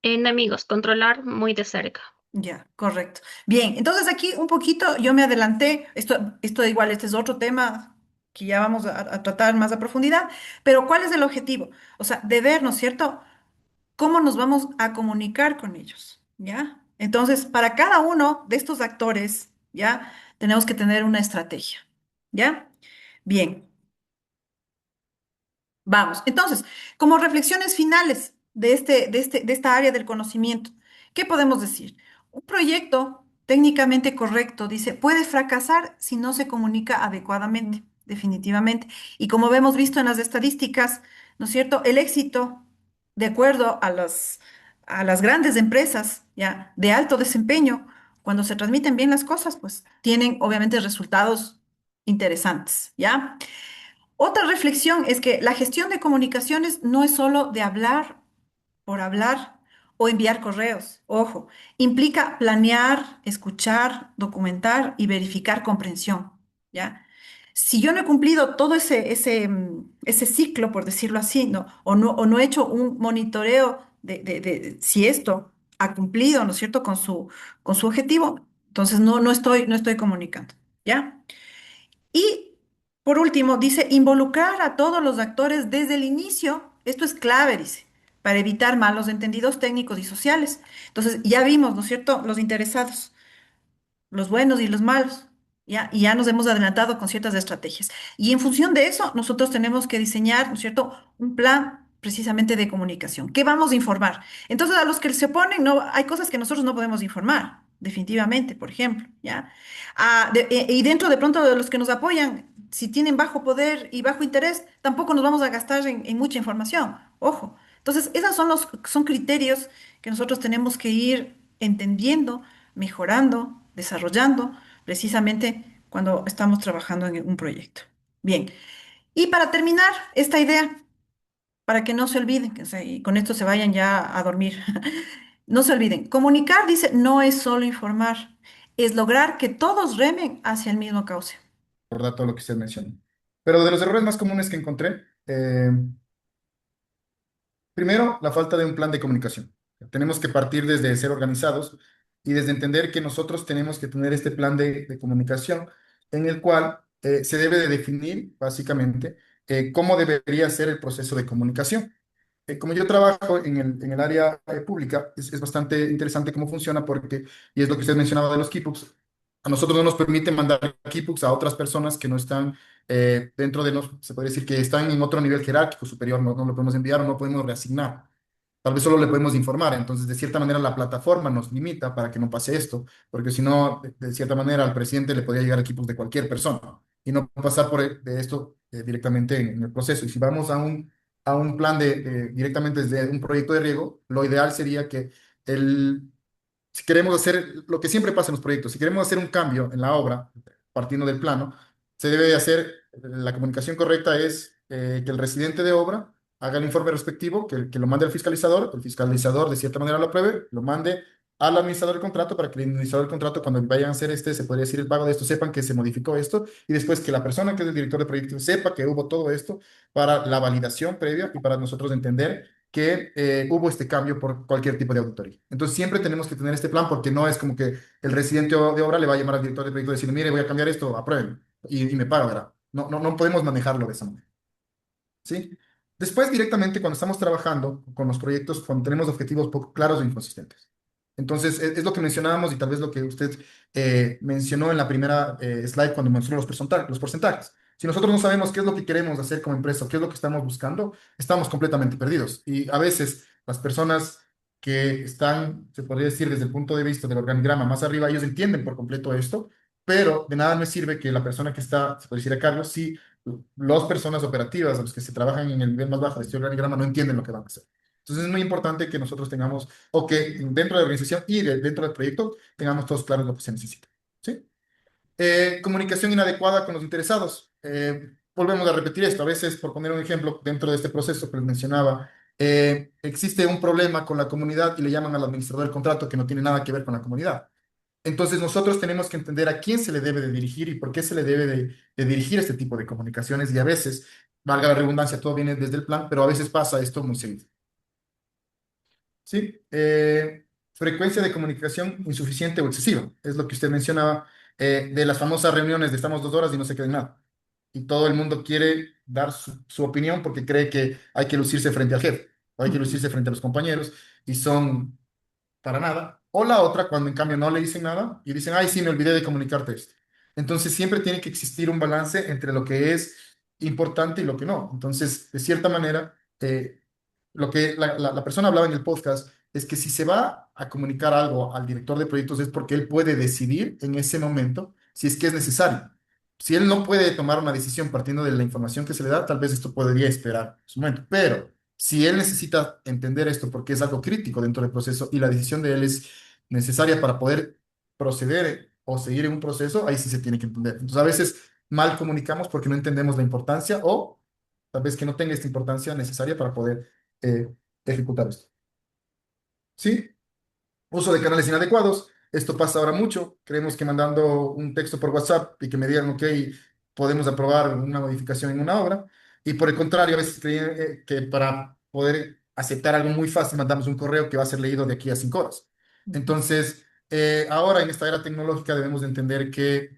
Speaker 6: Enemigos, controlar muy de cerca.
Speaker 1: Ya, correcto. Bien, entonces aquí un poquito yo me adelanté. Esto igual, este es otro tema que ya vamos a tratar más a profundidad. Pero ¿cuál es el objetivo? O sea, de ver, ¿no es cierto? ¿Cómo nos vamos a comunicar con ellos? ¿Ya? Entonces, para cada uno de estos actores, ¿ya? Tenemos que tener una estrategia. ¿Ya? Bien. Vamos, entonces, como reflexiones finales de esta área del conocimiento, ¿qué podemos decir? Un proyecto técnicamente correcto, dice, puede fracasar si no se comunica adecuadamente, definitivamente. Y como hemos visto en las estadísticas, ¿no es cierto? El éxito, de acuerdo a las grandes empresas, ya, de alto desempeño, cuando se transmiten bien las cosas, pues tienen obviamente resultados interesantes, ¿ya? Otra reflexión es que la gestión de comunicaciones no es solo de hablar por hablar o enviar correos. Ojo, implica planear, escuchar, documentar y verificar comprensión, ¿ya? Si yo no he cumplido todo ese ciclo, por decirlo así, ¿no? O no he hecho un monitoreo de si esto ha cumplido, ¿no es cierto?, con su objetivo, entonces no estoy comunicando, ¿ya? Y por último, dice, involucrar a todos los actores desde el inicio. Esto es clave, dice, para evitar malos entendidos técnicos y sociales. Entonces, ya vimos, ¿no es cierto?, los interesados, los buenos y los malos. ¿Ya? Y ya nos hemos adelantado con ciertas estrategias. Y en función de eso, nosotros tenemos que diseñar, ¿no es cierto?, un plan precisamente de comunicación. ¿Qué vamos a informar? Entonces, a los que se oponen, no, hay cosas que nosotros no podemos informar, definitivamente, por ejemplo, ¿ya? Y dentro de pronto de los que nos apoyan, si tienen bajo poder y bajo interés, tampoco nos vamos a gastar en mucha información. Ojo, Entonces, son criterios que nosotros tenemos que ir entendiendo, mejorando, desarrollando, precisamente cuando estamos trabajando en un proyecto. Bien, y para terminar esta idea, para que no se olviden, y con esto se vayan ya a dormir. No se olviden, comunicar, dice, no es solo informar, es lograr que todos remen hacia el mismo cauce.
Speaker 11: Recordar todo lo que usted mencionó. Pero de los errores más comunes que encontré, primero, la falta de un plan de comunicación. Tenemos que partir desde ser organizados y desde entender que nosotros tenemos que tener este plan de comunicación en el cual se debe de definir, básicamente, cómo debería ser el proceso de comunicación. Como yo trabajo en el área pública, es bastante interesante cómo funciona porque, y es lo que usted mencionaba de los keybooks, a nosotros no nos permite mandar keybooks a otras personas que no están dentro de los, se podría decir que están en otro nivel jerárquico superior, no lo podemos enviar o no podemos reasignar. Tal vez solo le podemos informar, entonces de cierta manera la plataforma nos limita para que no pase esto, porque si no, de cierta manera al presidente le podría llegar equipos de cualquier persona y no pasar por de esto directamente en el proceso. Y si vamos a un plan directamente desde un proyecto de riego, lo ideal sería que el, si queremos hacer lo que siempre pasa en los proyectos, si queremos hacer un cambio en la obra, partiendo del plano, se debe de hacer, la comunicación correcta es que el residente de obra haga el informe respectivo, que lo mande al fiscalizador, el fiscalizador de cierta manera lo apruebe, lo mande al administrador del contrato para que el administrador del contrato, cuando vayan a hacer se podría decir el pago de esto, sepan que se modificó esto, y después que la persona que es el director de proyecto sepa que hubo todo esto para la validación previa y para nosotros entender que hubo este cambio por cualquier tipo de auditoría. Entonces siempre tenemos que tener este plan porque no es como que el residente de obra le va a llamar al director de proyecto y decirle, mire, voy a cambiar esto, aprueben y me paga, ¿verdad? No podemos manejarlo de esa manera. ¿Sí? Después, directamente, cuando estamos trabajando con los proyectos, cuando tenemos objetivos poco claros o inconsistentes. Entonces, es lo que mencionábamos y tal vez lo que usted mencionó en la primera slide cuando mencionó los porcentajes. Si nosotros no sabemos qué es lo que queremos hacer como empresa, qué es lo que estamos buscando, estamos completamente perdidos. Y a veces las personas que están, se podría decir, desde el punto de vista del organigrama más arriba, ellos entienden por completo esto, pero de nada me sirve que la persona que está, se puede decir a cargo, sí las personas operativas, los que se trabajan en el nivel más bajo de este organigrama, no entienden lo que van a hacer. Entonces es muy importante que nosotros tengamos, o que dentro de la organización y dentro del proyecto, tengamos todos claros lo que se necesita. ¿Sí? Comunicación inadecuada con los interesados. Volvemos a repetir esto. A veces, por poner un ejemplo, dentro de este proceso que les mencionaba, existe un problema con la comunidad y le llaman al administrador del contrato que no tiene nada que ver con la comunidad. Entonces nosotros tenemos que entender a quién se le debe de dirigir y por qué se le debe de dirigir este tipo de comunicaciones y a veces, valga la redundancia, todo viene desde el plan, pero a veces pasa esto muy seguido. ¿Sí? Frecuencia de comunicación insuficiente o excesiva, es lo que usted mencionaba, de las famosas reuniones de estamos 2 horas y no se queda en nada. Y todo el mundo quiere dar su opinión porque cree que hay que lucirse frente al jefe, o hay que lucirse frente a los compañeros, y son para nada. O la otra, cuando en cambio no le dicen nada y dicen, ay, sí, me olvidé de comunicarte esto. Entonces siempre tiene que existir un balance entre lo que es importante y lo que no. Entonces, de cierta manera, lo que la persona hablaba en el podcast es que si se va a comunicar algo al director de proyectos es porque él puede decidir en ese momento si es que es necesario. Si él no puede tomar una decisión partiendo de la información que se le da, tal vez esto podría esperar su momento. Pero si él necesita entender esto porque es algo crítico dentro del proceso y la decisión de él es necesaria para poder proceder o seguir en un proceso, ahí sí se tiene que entender. Entonces, a veces mal comunicamos porque no entendemos la importancia o tal vez que no tenga esta importancia necesaria para poder eh, ejecutar esto. ¿Sí? Uso de canales inadecuados. Esto pasa ahora mucho. Creemos que mandando un texto por WhatsApp y que me digan, ok, podemos aprobar una modificación en una obra. Y por el contrario, a veces creen que para poder aceptar algo muy fácil, mandamos un correo que va a ser leído de aquí a 5 horas. Entonces, ahora en esta era tecnológica debemos de entender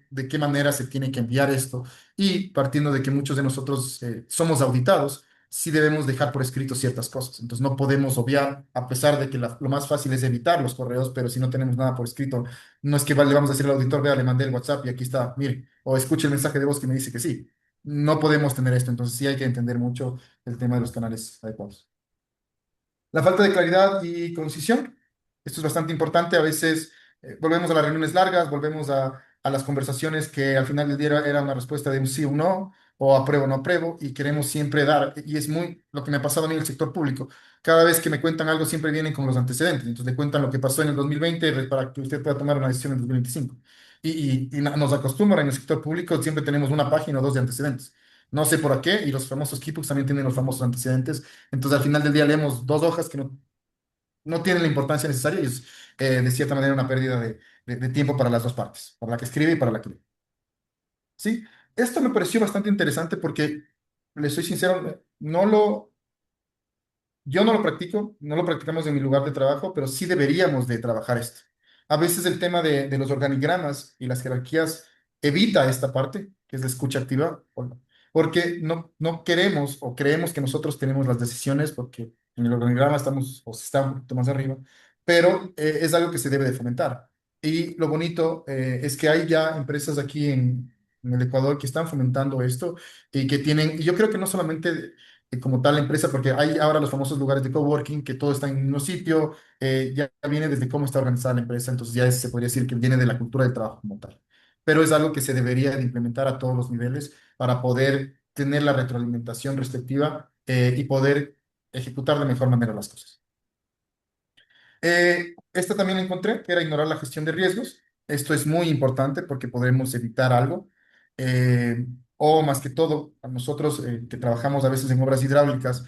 Speaker 11: de qué manera se tiene que enviar esto. Y partiendo de que muchos de nosotros somos auditados, sí debemos dejar por escrito ciertas cosas. Entonces no podemos obviar, a pesar de que lo más fácil es evitar los correos, pero si no tenemos nada por escrito, no es que le vamos a decir al auditor, vea, le mandé el WhatsApp y aquí está, mire, o escuche el mensaje de voz que me dice que sí. No podemos tener esto, entonces sí hay que entender mucho el tema de los canales adecuados. La falta de claridad y concisión, esto es bastante importante. A veces volvemos a las reuniones largas, volvemos a las conversaciones que al final del día era una respuesta de un sí o un no, o apruebo o no apruebo, y queremos siempre dar, y es muy lo que me ha pasado a mí en el sector público. Cada vez que me cuentan algo siempre vienen con los antecedentes, entonces le cuentan lo que pasó en el 2020 para que usted pueda tomar una decisión en el 2025. Nos acostumbran en el sector público, siempre tenemos una página o dos de antecedentes. No sé por qué, y los famosos keybooks también tienen los famosos antecedentes. Entonces, al final del día leemos dos hojas que no tienen la importancia necesaria y es, de cierta manera, una pérdida de tiempo para las dos partes, para la que escribe y para la que lee. ¿Sí? Esto me pareció bastante interesante porque, le soy sincero, yo no lo practico, no lo practicamos en mi lugar de trabajo, pero sí deberíamos de trabajar esto. A veces el tema de los organigramas y las jerarquías evita esta parte, que es la escucha activa, porque no queremos o creemos que nosotros tenemos las decisiones, porque en el organigrama estamos o se está un poquito más arriba, pero es algo que se debe de fomentar. Y lo bonito es que hay ya empresas aquí en el Ecuador que están fomentando esto y que tienen, y yo creo que no solamente como tal la empresa, porque hay ahora los famosos lugares de coworking, que todo está en un mismo sitio, ya viene desde cómo está organizada la empresa, entonces ya se podría decir que viene de la cultura del trabajo como tal. Pero es algo que se debería de implementar a todos los niveles para poder tener la retroalimentación respectiva y poder ejecutar de mejor manera las cosas. Esta también encontré, que era ignorar la gestión de riesgos. Esto es muy importante porque podremos evitar algo. Eh, o más que todo, a nosotros que trabajamos a veces en obras hidráulicas,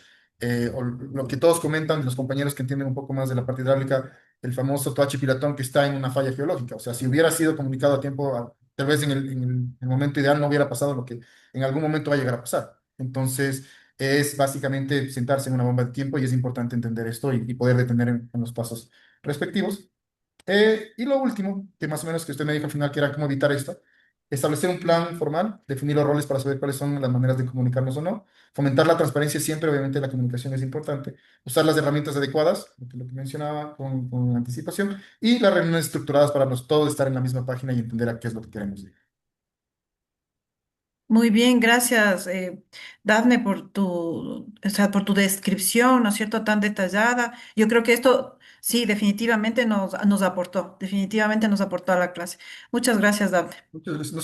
Speaker 11: o lo que todos comentan, los compañeros que entienden un poco más de la parte hidráulica, el famoso toache pilatón que está en una falla geológica. O sea, si hubiera sido comunicado a tiempo, tal vez en el momento ideal no hubiera pasado lo que en algún momento va a llegar a pasar. Entonces, es básicamente sentarse en una bomba de tiempo y es importante entender esto y poder detener en los pasos respectivos. Y lo último, que más o menos que usted me dijo al final que era cómo evitar esto, establecer un plan formal, definir los roles para saber cuáles son las maneras de comunicarnos o no, fomentar la transparencia siempre, obviamente la comunicación es importante, usar las herramientas adecuadas, lo que mencionaba con anticipación, y las reuniones estructuradas para todos estar en la misma página y entender a qué es lo que queremos.
Speaker 1: Muy bien, gracias, Dafne, o sea, por tu descripción, ¿no es cierto?, tan detallada. Yo creo que esto, sí, definitivamente nos aportó a la clase. Muchas gracias, Dafne.
Speaker 11: Muchas gracias.